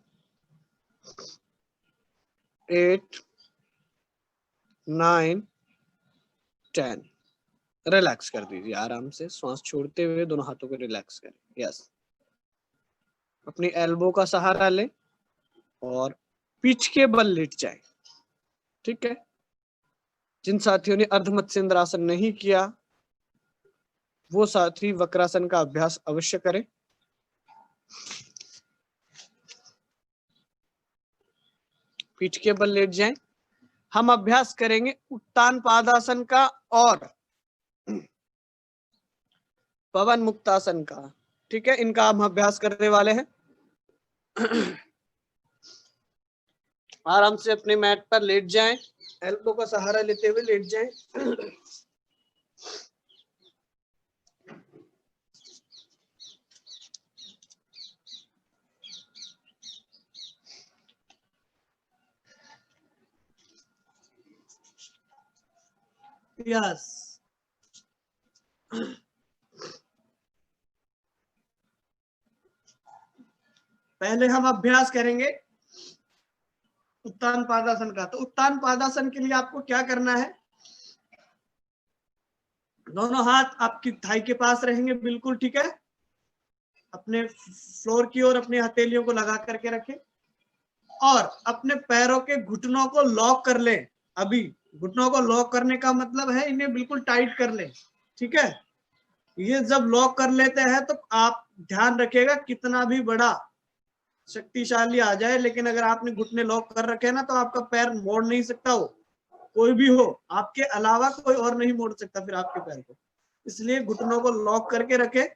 8 9 10। रिलैक्स कर दीजिए आराम से, श्वास छोड़ते हुए दोनों हाथों को रिलैक्स करें। यस, अपनी एल्बो का सहारा लें और पीठ के बल लेट जाए। ठीक है, जिन साथियों ने अर्ध मत्स्येंद्रासन नहीं किया वो साथी वक्रासन का अभ्यास अवश्य करें। पीठ के बल लेट जाएं। हम अभ्यास करेंगे उत्तान पादासन का और पवन मुक्तासन का। ठीक है, इनका हम अभ्यास करने वाले हैं। आराम से अपने मैट पर लेट जाएं, एल्बो का सहारा लेते हुए लेट जाएं। यस, पहले हम अभ्यास करेंगे उत्तान पादासन का। तो उत्तान पादासन के लिए आपको क्या करना है, दोनों हाथ आपकी थाई के पास रहेंगे बिल्कुल, ठीक है। अपने फ्लोर की ओर अपनी हथेलियों को लगा करके रखें और अपने पैरों के घुटनों को लॉक कर लें। अभी घुटनों को लॉक करने का मतलब है इन्हें बिल्कुल टाइट कर लें, ठीक है। ये जब लॉक कर लेते हैं तो आप ध्यान रखिएगा कितना भी बड़ा शक्तिशाली आ जाए, लेकिन अगर आपने घुटने लॉक कर रखे हैं ना तो आपका पैर मोड़ नहीं सकता, हो कोई भी हो, आपके अलावा कोई और नहीं मोड़ सकता फिर आपके पैर को। इसलिए घुटनों को लॉक करके रखें,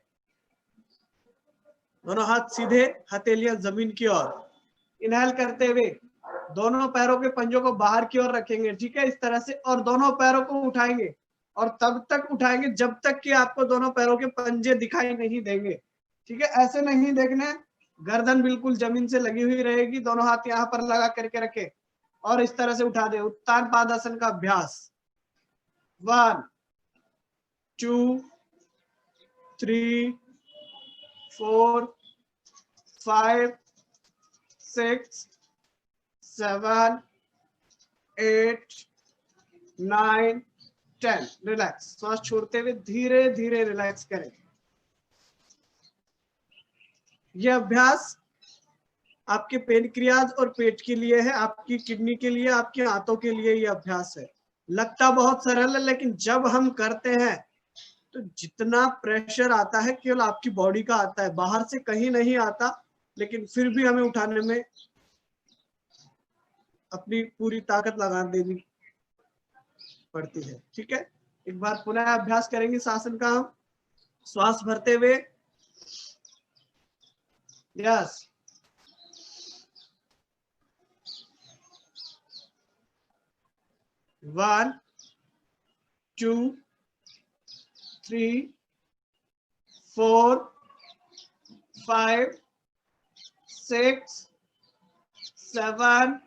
दोनों हाथ सीधे, हथेलियां जमीन की ओर। इनहेल करते हुए दोनों पैरों के पंजों को बाहर की ओर रखेंगे, ठीक है, इस तरह से, और दोनों पैरों को उठाएंगे और तब तक उठाएंगे जब तक कि आपको दोनों पैरों के पंजे दिखाई नहीं देंगे, ठीक है। ऐसे नहीं देखने, गर्दन बिल्कुल जमीन से लगी हुई रहेगी, दोनों हाथ यहाँ पर लगा करके रखे और इस तरह से उठा दे। उत्तान पादासन का अभ्यास। 1 2 3 4 5 6 7 8 9 10। रिलैक्स, सांस छोड़ते हुए धीरे धीरे रिलैक्स करें। यह अभ्यास आपके पेनक्रियाज और पेट के लिए है, आपकी किडनी के लिए, आपके हाथों के लिए यह अभ्यास है। लगता बहुत सरल है, लेकिन जब हम करते हैं तो जितना प्रेशर आता है केवल आपकी बॉडी का आता है, बाहर से कहीं नहीं आता, लेकिन फिर भी हमें उठाने में अपनी पूरी ताकत लगा देनी पड़ती है, ठीक है। एक बार पुनः अभ्यास करेंगे इस आसन का हम, श्वास भरते हुए। यस, 1 2 3 4 5 6 7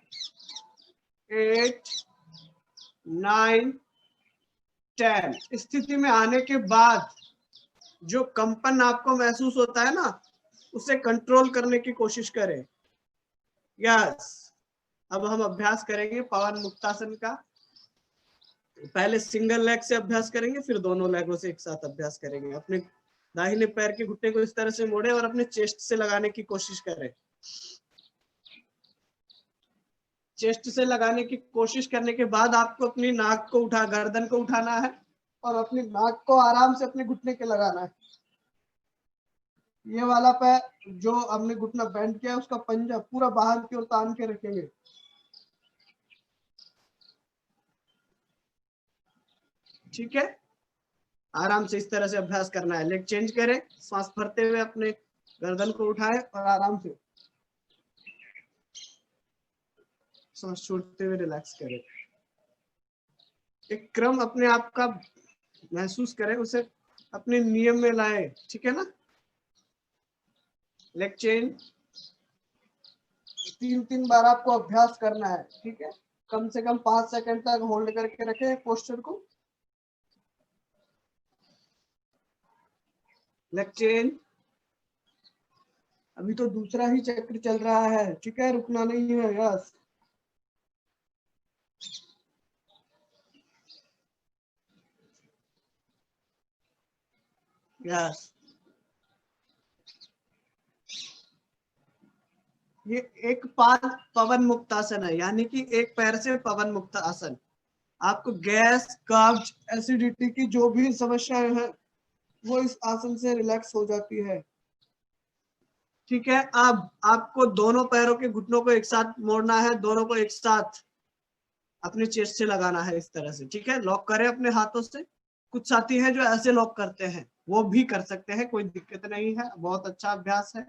8 9 10। स्थिति में आने के बाद जो कंपन आपको महसूस होता है ना, उसे कंट्रोल करने की कोशिश करें। यस, अब हम अभ्यास करेंगे पवन मुक्तासन का। पहले सिंगल लेग से अभ्यास करेंगे, फिर दोनों लेगों से एक साथ अभ्यास करेंगे। अपने दाहिने पैर के घुटने को इस तरह से मोड़े और अपने चेस्ट से लगाने की कोशिश करें। चेस्ट से लगाने की कोशिश करने के बाद आपको अपनी नाक को उठा, गर्दन को उठाना है और अपनी नाक को आराम से अपने घुटने के लगाना है। ये वाला पैर जो हमने घुटना बेंड किया उसका पंजा पूरा बाहर की ओर तान के रखेंगे। ठीक है, आराम से इस तरह से अभ्यास करना है। लेग चेंज करें, सांस भरते हुए अपने गर्दन को उठाएं और आराम से सांस छोड़ते हुए रिलैक्स करें। एक क्रम अपने आप का महसूस करें, उसे अपने नियम में लाए, ठीक है ना। लेग चेंज 3-3 बार आपको अभ्यास करना है, ठीक है। कम से कम 5 सेकंड तक होल्ड करके रखें पोस्चर को। लेग चेंज, अभी तो दूसरा ही चक्र चल रहा है, ठीक है, रुकना नहीं है। यस, यस, ये एक पाद पवन मुक्त आसन है, यानी कि एक पैर से पवन मुक्त आसन। आपको गैस, कब्ज, एसिडिटी की जो भी समस्याएं हैं वो इस आसन से रिलैक्स हो जाती है, ठीक है। अब आपको दोनों पैरों के घुटनों को एक साथ मोड़ना है, दोनों को एक साथ अपने चेस्ट से लगाना है इस तरह से, ठीक है। लॉक करें अपने हाथों से। कुछ साथी हैं जो ऐसे लॉक करते हैं, वो भी कर सकते हैं, कोई दिक्कत नहीं है, बहुत अच्छा अभ्यास है,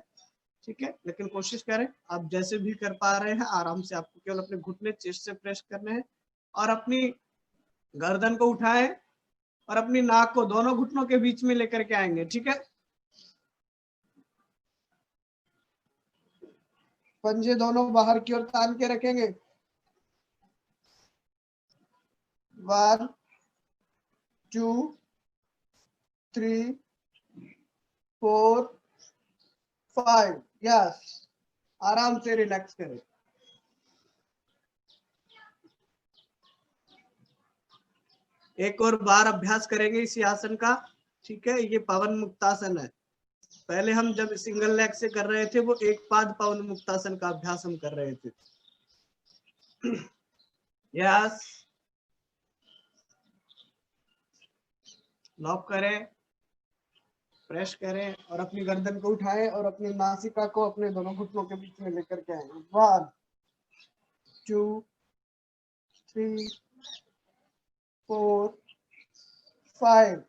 ठीक है। लेकिन कोशिश करें आप जैसे भी कर पा रहे हैं, आराम से आपको केवल अपने घुटने चेस्ट से प्रेस करने हैं और अपनी गर्दन को उठाएं और अपनी नाक को दोनों घुटनों के बीच में लेकर के आएंगे, ठीक है। पंजे दोनों बाहर की ओर तान के रखेंगे। 1 2 3 4 5। यस, आराम से रिलैक्स करें। एक और बार अभ्यास करेंगे इसी आसन का, ठीक है। ये पवन मुक्तासन है। पहले हम जब सिंगल लेग से कर रहे थे वो एक पाद पवन मुक्तासन का अभ्यास हम कर रहे थे। यस, लॉक करें, प्रेस करें और अपनी गर्दन को उठाएं और अपनी नासिका को अपने दोनों घुटनों के बीच में लेकर के आए। 1 2 3 4 5,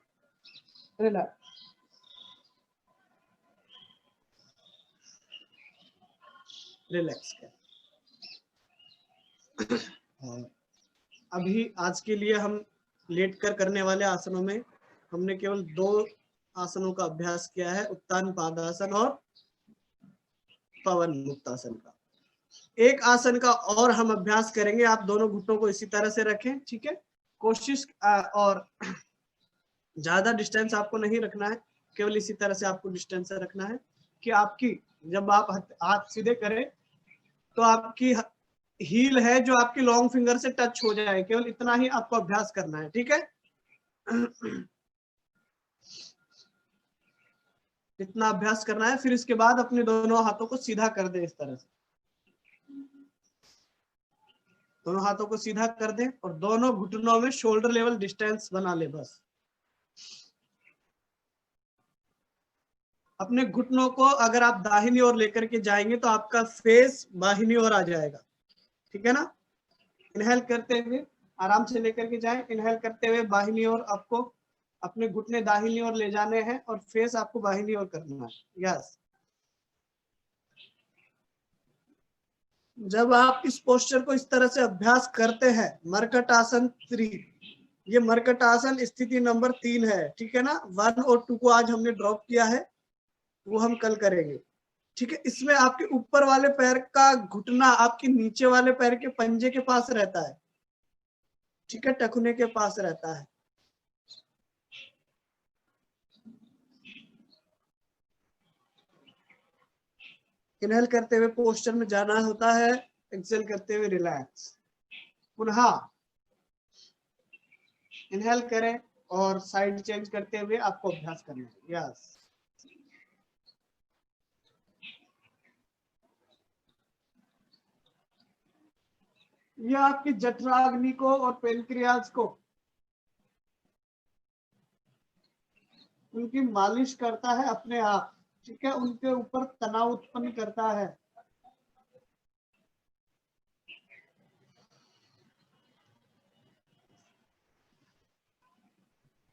रिलैक्स। रिलैक्स करें। अभी आज के लिए हम लेटकर करने वाले आसनों में हमने केवल 2 आसनों का अभ्यास किया है, उत्तान पादासन और पवन मुक्तासन का। एक आसन का और हम अभ्यास करेंगे। आप दोनों घुटनों को इसी तरह से रखें, ठीक है। कोशिश और ज्यादा डिस्टेंस आपको नहीं रखना है, केवल इसी तरह से आपको डिस्टेंस रखना है कि आपकी जब आप हाथ सीधे करें तो आपकी हील है जो आपकी लॉन्ग फिंगर से टच हो जाए, केवल इतना ही आपको अभ्यास करना है, ठीक है। इतना अभ्यास करना है। फिर इसके बाद अपने दोनों हाथों को सीधा कर दे, इस तरह से दोनों हाथों को सीधा कर दे और दोनों घुटनों में शोल्डर लेवल डिस्टेंस बना ले बस। अपने घुटनों को अगर आप दाहिनी ओर लेकर के जाएंगे तो आपका फेस बाहिनी ओर आ जाएगा, ठीक है ना। इनहेल करते हुए आराम से लेकर के जाएं। इनहेल करते हुए बाहिनी ओर आपको अपने घुटने दाहिनी ओर ले जाने हैं और फेस आपको बाहिनी ओर करना है। यस। जब आप इस पोस्चर को इस तरह से अभ्यास करते हैं, मरकट आसन 3, ये मरकट आसन स्थिति नंबर 3 है, ठीक है ना। 1 और 2 को आज हमने ड्रॉप किया है, वो हम कल करेंगे, ठीक है। इसमें आपके ऊपर वाले पैर का घुटना आपके नीचे वाले पैर के पंजे के पास रहता है, ठीक है, टखने के पास रहता है। इनहेल करते हुए पोस्चर में जाना होता है, एक्सेल करते हुए रिलैक्स। पुनः इनहेल करें और साइड चेंज करते हुए आपको अभ्यास करना है। यस। यह आपकी जठराग्नि को और पेनक्रियाज को उनकी मालिश करता है अपने आप, ठीक है। उनके ऊपर तनाव उत्पन्न करता है।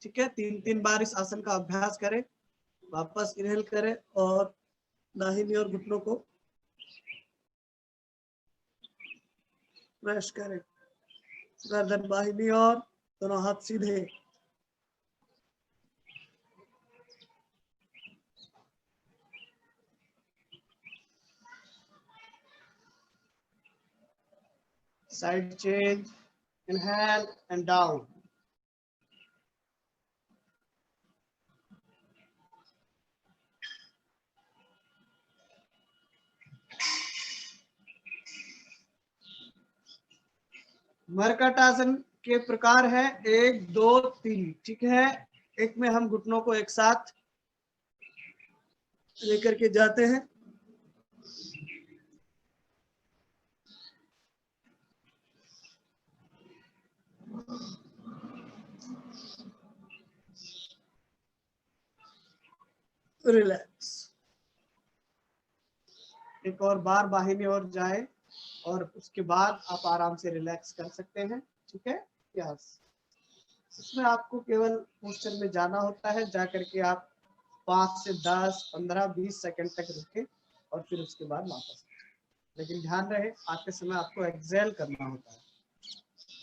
ठीक है, 3-3 बार इस आसन का अभ्यास करें। वापस इनहेल करें और दाहिनी ओर घुटनों को प्रेस करें, गर्दन बाहिनी ओर, दोनों हाथ सीधे। Side change, inhale and down. मरकट आसन के प्रकार है 1 2 3, ठीक है। एक में हम घुटनों को एक साथ लेकर के जाते हैं, रिलैक्स। एक और बार बाहिनी ओर जाए और उसके बाद आप आराम से रिलैक्स कर सकते हैं, ठीक है। यस। इसमें आपको केवल पोस्चर में जाना होता है, जाकर के आप 5 से 10 15 20 सेकंड तक रुके और फिर उसके बाद वापस। लेकिन ध्यान रहे आते समय आपको एक्सेल करना होता है।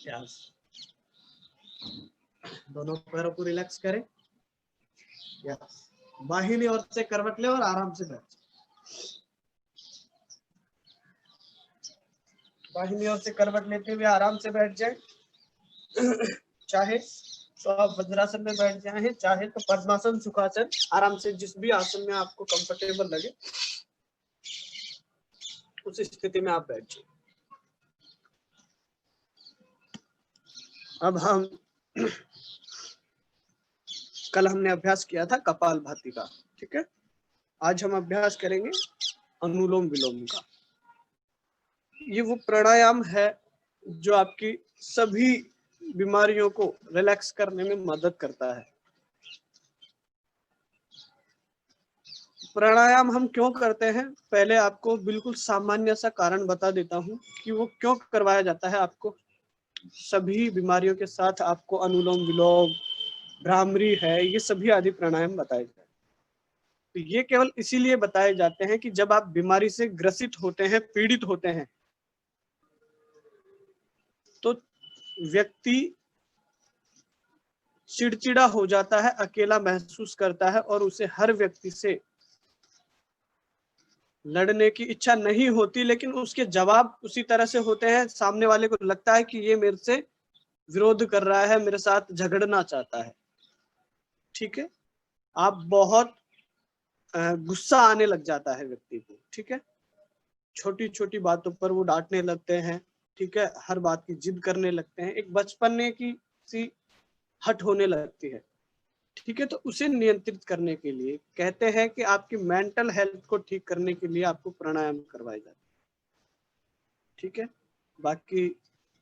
यस। दोनों पैरों को रिलैक्स करें। यस। बाहिनी ओर से करवट ले और आराम से बैठ। बाहिनी ओर से करवट लेते हुए आराम से बैठ जाए। चाहे तो आप वज्रासन में बैठ जाए, चाहे तो पद्मासन, सुखासन, आराम से जिस भी आसन में आपको कंफर्टेबल लगे। उस स्थिति में आप बैठ जाइए। अब हम कल हमने अभ्यास किया था कपालभाति का, ठीक है। आज हम अभ्यास करेंगे अनुलोम विलोम का। ये वो प्राणायाम है जो आपकी सभी बीमारियों को रिलैक्स करने में मदद करता है। प्राणायाम हम क्यों करते हैं, पहले आपको बिल्कुल सामान्य सा कारण बता देता हूं कि वो क्यों करवाया जाता है। आपको सभी बीमारियों के साथ आपको अनुलोम विलोम, भ्रामरी है, ये सभी आदि प्राणायाम बताए जाते हैं। तो ये केवल इसीलिए बताए जाते हैं कि जब आप बीमारी से ग्रसित होते हैं, पीड़ित होते हैं, तो व्यक्ति चिड़चिड़ा हो जाता है, अकेला महसूस करता है और उसे हर व्यक्ति से लड़ने की इच्छा नहीं होती, लेकिन उसके जवाब उसी तरह से होते हैं, सामने वाले को लगता है कि ये मेरे से विरोध कर रहा है, मेरे साथ झगड़ना चाहता है, ठीक है। आप बहुत गुस्सा आने लग जाता है व्यक्ति को, ठीक है। छोटी छोटी बातों पर वो डांटने लगते हैं, ठीक है, हर बात की जिद करने लगते हैं, एक बचपने की सी हट होने लगती है, ठीक है। तो उसे नियंत्रित करने के लिए कहते हैं कि आपकी मेंटल हेल्थ को ठीक करने के लिए आपको प्राणायाम करवाए जाते हैं, ठीक है। बाकी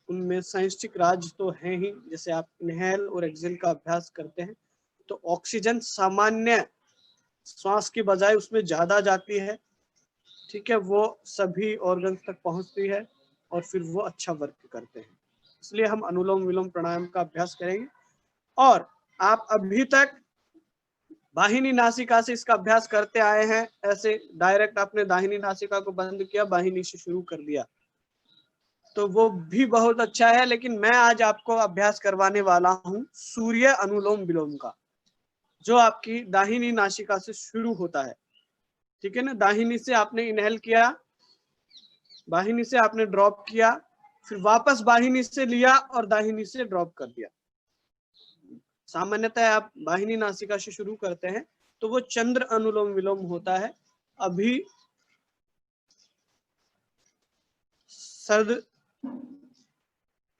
उनमें साइंटिफिक राज तो है ही, जैसे आप इनहेल और एक्सेल का अभ्यास करते हैं तो ऑक्सीजन सामान्य श्वास की बजाय उसमें ज्यादा जाती है, ठीक है, वो सभी ऑर्गन्स तक पहुंचती है और फिर वो अच्छा वर्क करते हैं। इसलिए हम अनुलोम विलोम प्राणायाम का अभ्यास करेंगे। और आप अभी तक बाहिनी नासिका से इसका अभ्यास करते आए हैं, ऐसे डायरेक्ट आपने दाहिनी नासिका को बंद किया, बाहिनी से शुरू कर दिया, तो वो भी बहुत अच्छा है। लेकिन मैं आज आपको अभ्यास करवाने वाला हूं सूर्य अनुलोम विलोम का, जो आपकी दाहिनी नासिका से शुरू होता है, ठीक है ना। दाहिनी से आपने इनहेल किया, बाहिनी से आपने ड्रॉप किया, फिर वापस बाहिनी से लिया और दाहिनी से ड्रॉप कर दिया। सामान्यतः आप बाहिनी नासिका से शुरू करते हैं तो वो चंद्र अनुलोम विलोम होता है। अभी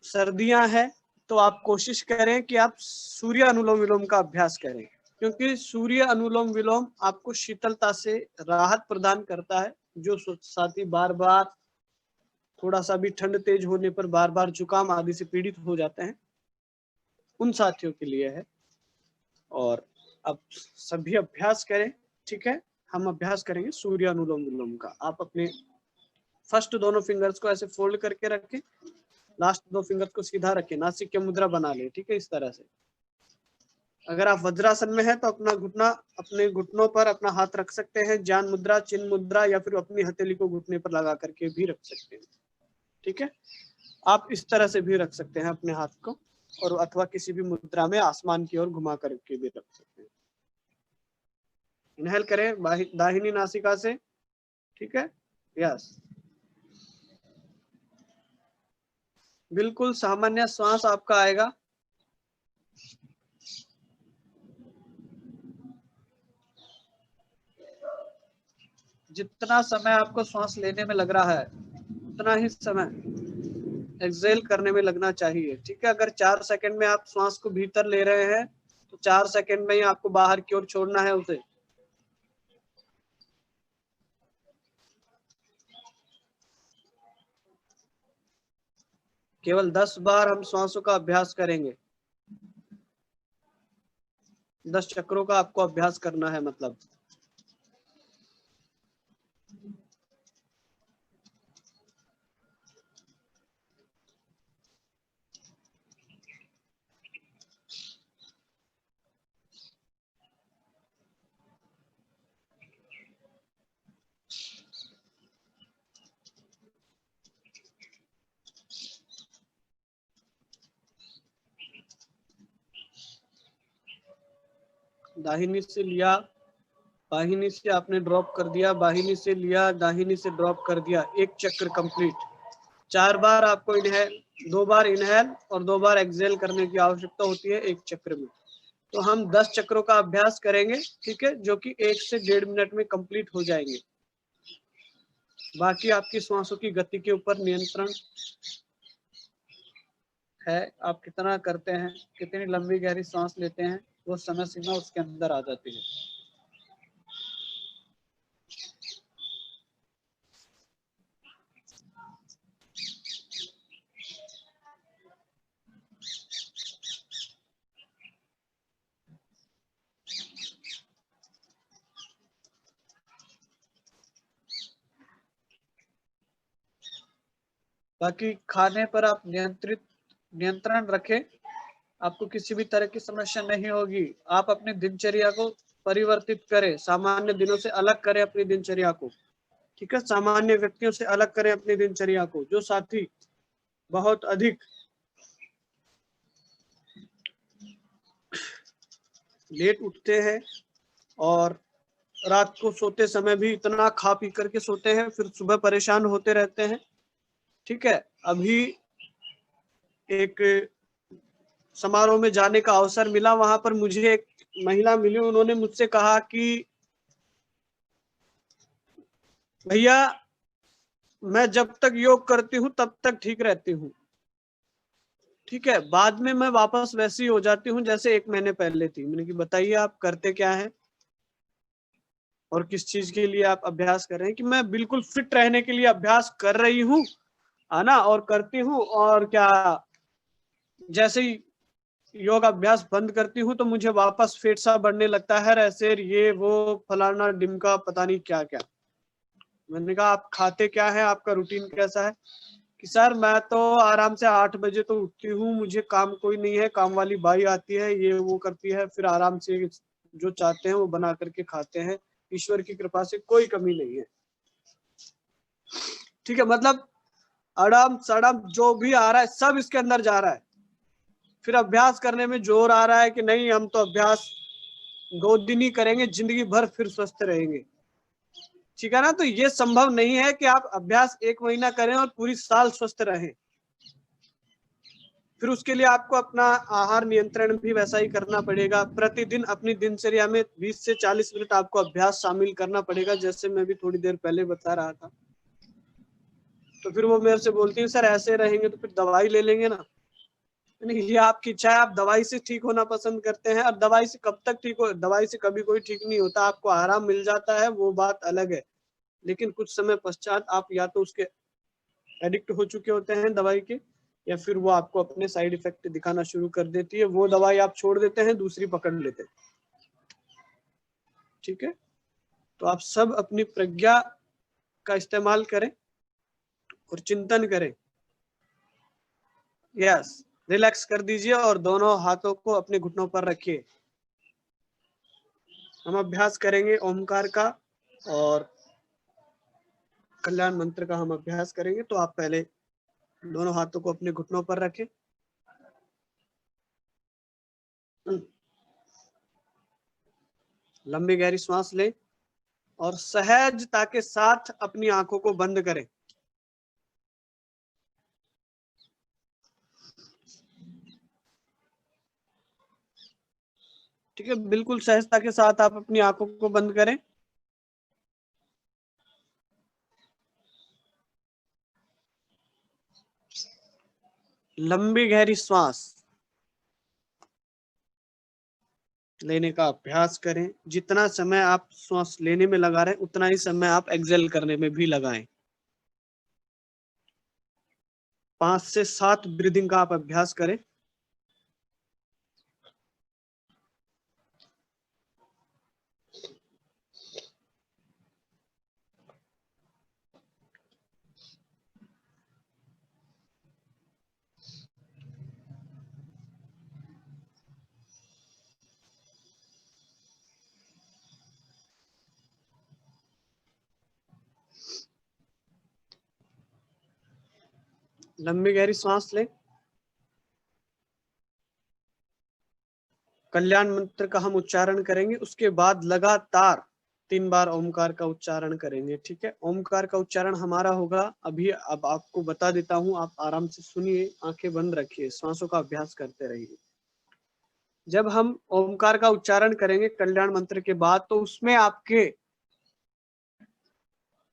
सर्दियां हैं तो आप कोशिश करें कि आप सूर्य अनुलोम विलोम का अभ्यास करें, क्योंकि सूर्य अनुलोम विलोम आपको शीतलता से राहत प्रदान करता है। जो साथी बार बार थोड़ा सा भी ठंड तेज होने पर बार बार जुकाम आदि से पीड़ित हो जाते हैं, उन साथियों के लिए है। और अब सभी अभ्यास करें, ठीक है। हम अभ्यास करेंगे सूर्य अनुलोम विलोम का। आप अपने फर्स्ट दोनों फिंगर्स को ऐसे फोल्ड करके रखें, लास्ट दो फिंगर्स को सीधा रखें, नासिक की मुद्रा बना ले, ठीक है, इस तरह से। अगर आप वज्रासन में हैं तो अपना घुटना, अपने घुटनों पर अपना हाथ रख सकते हैं, ज्ञान मुद्रा, चिन्ह मुद्रा, या फिर अपनी हथेली को घुटने पर लगा करके भी रख सकते हैं, ठीक है। आप इस तरह से भी रख सकते हैं अपने हाथ को, और अथवा किसी भी मुद्रा में आसमान की ओर घुमा करके भी रख सकते हैं। इनहेल करें दाहिनी नासिका से, ठीक है, यस। बिल्कुल सामान्य श्वास आपका आएगा। जितना समय आपको श्वास लेने में लग रहा है उतना ही समय एक्सहेल करने में लगना चाहिए, ठीक है। अगर 4 सेकंड में आप श्वास को भीतर ले रहे हैं तो 4 सेकंड में ही आपको बाहर की ओर छोड़ना है उसे। केवल 10 बार हम श्वासों का अभ्यास करेंगे। 10 चक्रों का आपको अभ्यास करना है, मतलब दाहिनी से लिया, बाहिनी से आपने ड्रॉप कर दिया, बाहिनी से लिया, दाहिनी से ड्रॉप कर दिया, एक चक्र कंप्लीट। 4 बार आपको इनहेल, 2 बार इनहेल और 2 बार एक्सहेल करने की आवश्यकता होती है एक चक्र में। तो हम 10 चक्रों का अभ्यास करेंगे, ठीक है, जो कि 1 से 1.5 मिनट में कंप्लीट हो जाएंगे। बाकी आपकी श्वासों की गति के ऊपर नियंत्रण है, आप कितना करते हैं, कितनी लंबी गहरी सांस लेते हैं, वो समय सीमा उसके अंदर आ जाती है। बाकी खाने पर आप नियंत्रण रखें, आपको किसी भी तरह की समस्या नहीं होगी। आप अपनी दिनचर्या को परिवर्तित करें, सामान्य दिनों से अलग करें अपनी दिनचर्या को, ठीक है। सामान्य व्यक्तियों से अलग करें अपनी दिनचर्या को। जो साथी बहुत अधिक लेट उठते हैं और रात को सोते समय भी इतना खा पी करके सोते हैं, फिर सुबह परेशान होते रहते हैं, ठीक है। अभी एक समारोह में जाने का अवसर मिला, वहां पर मुझे एक महिला मिली, उन्होंने मुझसे कहा कि भैया मैं जब तक योग करती हूँ तब तक ठीक रहती हूँ, ठीक है, बाद में मैं वापस वैसी हो जाती हूँ जैसे 1 महीने पहले थी। मैंने कि बताइए आप करते क्या है और किस चीज के लिए आप अभ्यास कर रहे हैं। कि मैं बिल्कुल फिट रहने के लिए अभ्यास कर रही हूँ, है ना, और करती हूँ, और क्या जैसे ही योग अभ्यास बंद करती हूँ तो मुझे वापस पेट सा बढ़ने लगता है, ऐसे ये वो फलाना डिमका पता नहीं क्या क्या। मैंने कहा आप खाते क्या है, आपका रूटीन कैसा है। कि सर मैं तो आराम से 8 बजे तो उठती हूँ, मुझे काम कोई नहीं है, काम वाली बाई आती है, ये वो करती है, फिर आराम से जो चाहते हैं वो बना करके खाते हैं, ईश्वर की कृपा से कोई कमी नहीं है, ठीक है। मतलब अड़म सड़म जो भी आ रहा है सब इसके अंदर जा रहा है। फिर अभ्यास करने में जोर आ रहा है कि नहीं हम तो अभ्यास 2 दिन ही करेंगे, जिंदगी भर फिर स्वस्थ रहेंगे, ठीक है ना। तो ये संभव नहीं है कि आप अभ्यास 1 महीना करें और पूरी साल स्वस्थ रहें। फिर उसके लिए आपको अपना आहार नियंत्रण भी वैसा ही करना पड़ेगा। प्रतिदिन अपनी दिनचर्या में 20 से 40 मिनट आपको अभ्यास शामिल करना पड़ेगा, जैसे मैं भी थोड़ी देर पहले बता रहा था। तो फिर वो मेरे से बोलती है सर ऐसे रहेंगे तो फिर दवाई ले लेंगे ना। नहीं, ये आपकी इच्छा है, आप दवाई से ठीक होना पसंद करते हैं। और दवाई से कब तक ठीक हो, दवाई से कभी कोई ठीक नहीं होता, आपको आराम मिल जाता है वो बात अलग है, लेकिन कुछ समय पश्चात आप या तो उसके एडिक्ट हो चुके होते हैं दवाई के, या फिर वो आपको अपने साइड इफेक्ट दिखाना शुरू कर देती है, वो दवाई आप छोड़ देते हैं, दूसरी पकड़ लेते हैं, ठीक है। तो आप सब अपनी प्रज्ञा का इस्तेमाल करें और चिंतन करें। यस, रिलैक्स कर दीजिए और दोनों हाथों को अपने घुटनों पर रखिए। हम अभ्यास करेंगे ओमकार का और कल्याण मंत्र का हम अभ्यास करेंगे। तो आप पहले दोनों हाथों को अपने घुटनों पर रखें, लंबी गहरी सांस लें और सहजता के साथ अपनी आंखों को बंद करें। ठीक है, बिल्कुल सहजता के साथ आप अपनी आंखों को बंद करें। लंबी गहरी सांस लेने का अभ्यास करें। जितना समय आप सांस लेने में लगा रहे हैं उतना ही समय आप एक्सेल करने में भी लगाएं। 5 से 7 ब्रीदिंग का आप अभ्यास करें। लंबी गहरी सांस लें। कल्याण मंत्र का हम उच्चारण करेंगे, उसके बाद लगातार 3 बार ओमकार का उच्चारण करेंगे, ठीक है। ओमकार का उच्चारण हमारा होगा अभी, अब आपको बता देता हूं, आप आराम से सुनिए, आंखें बंद रखिए, सांसों का अभ्यास करते रहिए। जब हम ओमकार का उच्चारण करेंगे कल्याण मंत्र के बाद, तो उसमें आपके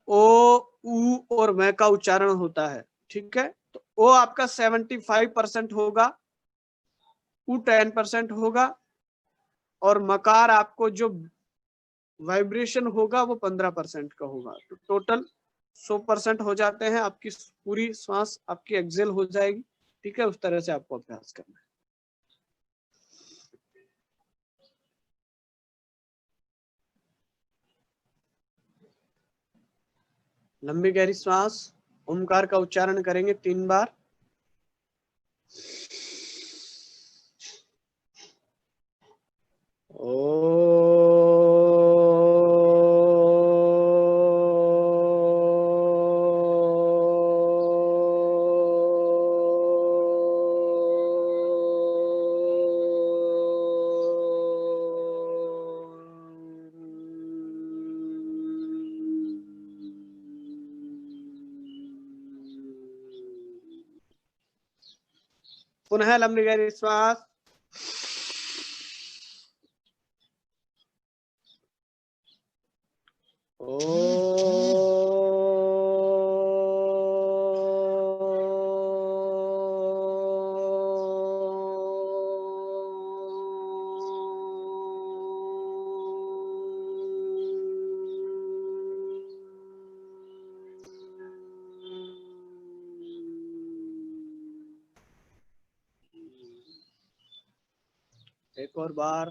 ओ ऊ और मैं का उच्चारण होता है, ठीक है। तो ओ आपका 75% होगा, ऊ 10% होगा, और मकार आपको जो वाइब्रेशन होगा वो 15% का होगा। तो टोटल 100% हो जाते हैं, आपकी पूरी श्वास आपकी एक्सेल हो जाएगी, ठीक है। उस तरह से आपको अभ्यास करना है। लंबी गहरी श्वास, ओमकार का उच्चारण करेंगे 3 बार। पुनः लंबी गहरी श्वास। एक और बार।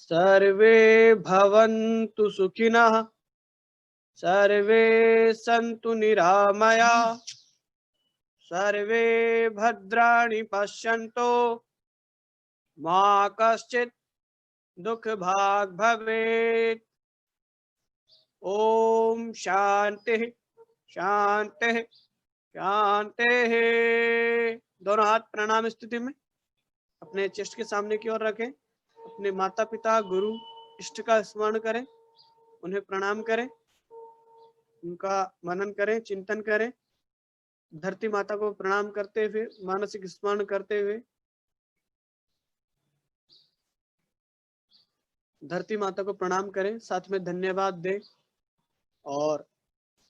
सर्वे भवन्तु सुखिनः, सर्वे सन्तु निरामया, सर्वे भद्राणि पश्यन्तु, मा कश्चित् दुःख भाग् भवेत्। ओम शांति शांति शांति। दोनों हाथ प्रणाम स्थिति में अपने चेस्ट के सामने की ओर रखें। अपने माता पिता गुरु इष्ट का स्मरण करें, उन्हें प्रणाम करें, उनका मनन करें, चिंतन करें। धरती माता को प्रणाम करते हुए, मानसिक स्मरण करते हुए धरती माता को प्रणाम करें, साथ में धन्यवाद दें और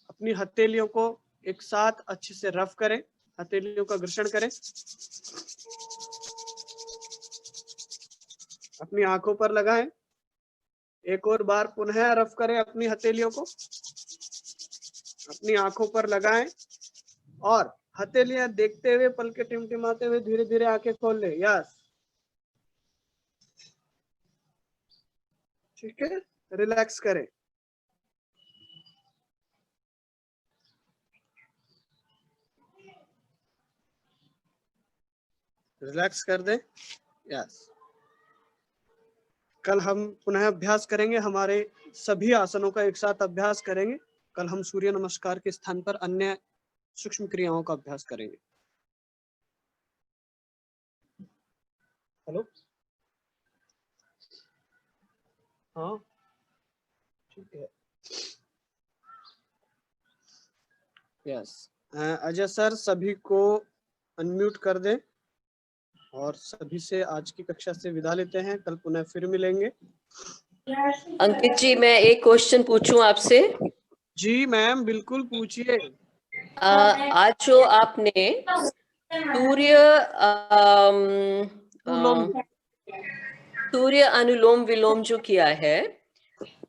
अपनी हथेलियों को एक साथ अच्छे से रफ करें, हथेलियों का घर्षण करें। अपनी आंखों पर लगाएं, एक और बार पुनः रफ करें अपनी हथेलियों को, अपनी आंखों पर लगाएं और हथेलियां देखते हुए, पलके टिमटिमाते हुए धीरे धीरे आंखें खोल ले। यस, ठीक है। रिलैक्स करें। रिलैक्स कर दें। यस, कल हम पुनः अभ्यास करेंगे, हमारे सभी आसनों का एक साथ अभ्यास करेंगे। कल हम सूर्य नमस्कार के स्थान पर अन्य सूक्ष्म क्रियाओं का अभ्यास करेंगे। हेलो, हाँ ठीक है। यस, अजय सर सभी को अनम्यूट कर दें और सभी से आज की कक्षा से विदा लेते हैं। कल पुनः फिर मिलेंगे। अंकित जी, मैं एक क्वेश्चन पूछूं आपसे? जी मैम, बिल्कुल पूछिए। आज जो आपने सूर्य अनुलोम विलोम जो किया है,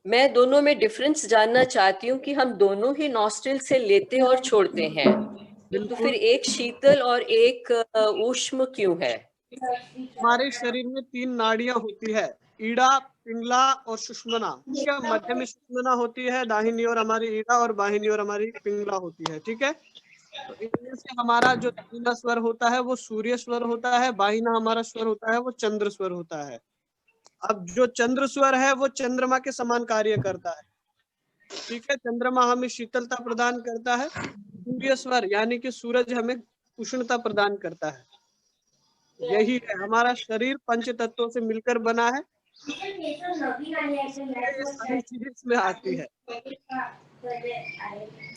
मैं दोनों में डिफरेंस जानना चाहती हूँ कि हम दोनों ही नॉस्ट्रिल से लेते और छोड़ते हैं, तो फिर एक शीतल और एक ऊष्म क्यों है? हमारे शरीर में 3 नाड़ियां होती है, ईड़ा, पिंगला और सुषुम्ना। ठीक है, मध्य में सुषुम्ना होती है, दाहिनी ओर हमारी ईड़ा और बाहिनी ओर हमारी पिंगला होती है। ठीक है, तो इनमें से हमारा जो दाहिना स्वर होता है वो सूर्य स्वर होता है, बाहिना हमारा स्वर होता है वो चंद्र स्वर होता है। अब जो चंद्र स्वर है वो चंद्रमा के समान कार्य करता है, ठीक है। चंद्रमा हमें शीतलता प्रदान करता है, सूर्य स्वर यानी कि सूरज हमें उष्णता प्रदान करता है। यही है, हमारा शरीर पंच तत्वों से मिलकर बना है, ये सारी चीजें इसमें आती है।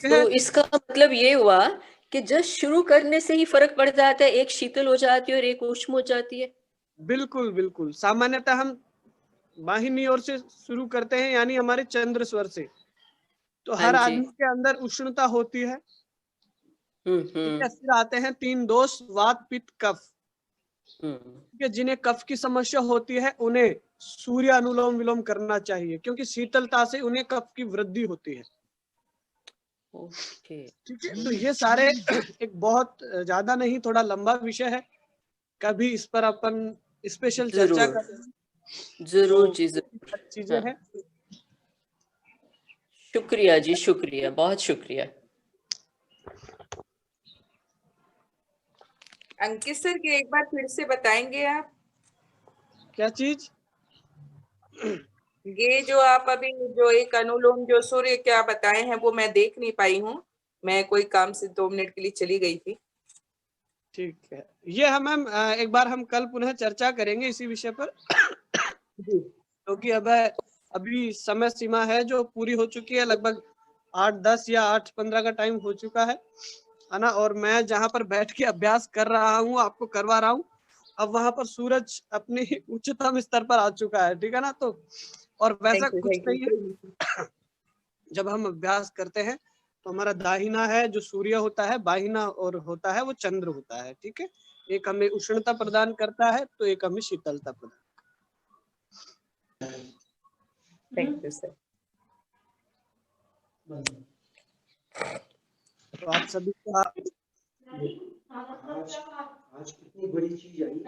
तो इसका मतलब ये हुआ कि जस्ट शुरू करने से ही फर्क पड़ जाता है, एक शीतल हो जाती है और एक उष्ण हो जाती है। बिल्कुल बिल्कुल, सामान्यतः हम वाहिनी ओर से शुरू करते हैं, यानी हमारे चंद्र स्वर से। तो हर हाँ जी। आदमी के अंदर उष्णता होती है, ठीक है। हम्म। फिर आते हैं 3 दोष, वात पित्त कफ, ठीक है। जिन्हें कफ की समस्या होती है उन्हें सूर्य अनुलोम विलोम करना चाहिए, क्योंकि शीतलता से उन्हें कफ की वृद्धि होती है, ओके। ठीक है। तो ये सारे एक बहुत ज्यादा नहीं, थोड़ा लंबा विषय है, कभी इस पर अपन स्पेशल चर्चा जरूर करेंगे। जरूर तो जी जरूर। चीजें हाँ, हैं। शुक्रिया जी, शुक्रिया, बहुत शुक्रिया। अंकित सर के एक बार फिर से बताएंगे आप? क्या चीज? ये जो आप अभी जो एक अनुलोम जो सूर्य क्या बताए हैं वो मैं देख नहीं पाई हूँ, मैं कोई काम से 2 मिनट के लिए चली गई थी। ठीक है, ये हम एक बार हम कल पुनः चर्चा करेंगे इसी विषय पर, क्योंकि अब अभी समय सीमा है जो पूरी हो चुकी है, लगभग 8:10 या 8:15 का टाइम हो चुका है ना। और मैं जहाँ पर बैठ के अभ्यास कर रहा हूँ, आपको करवा रहा हूँ, अब वहां पर सूरज अपने उच्चतम स्तर पर आ चुका है, ठीक है ना। तो और वैसा कुछ थैंक नहीं यू। है, जब हम अभ्यास करते हैं तो हमारा दाहिना है जो सूर्य होता है, बाहिना और होता है वो चंद्र होता है, ठीक है। एक हमें उष्णता प्रदान करता है तो एक हमें शीतलता प्रदान। Thank you sir. तो आप सभी का आज कितनी बड़ी चीज आई,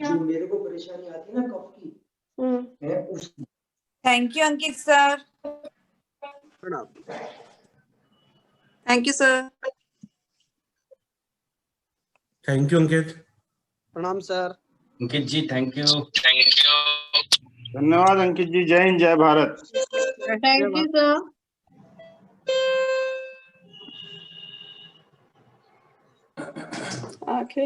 जो मेरे को परेशानी आती है ना कफ की, मैं उस थैंक यू अंकित सर। प्रणाम। Thank you sir. Thank you Ankit. प्रणाम sir. Ankit ji thank you. धन्यवाद अंकित जी, जय हिंद, जय भारत। Thank you sir. आखिर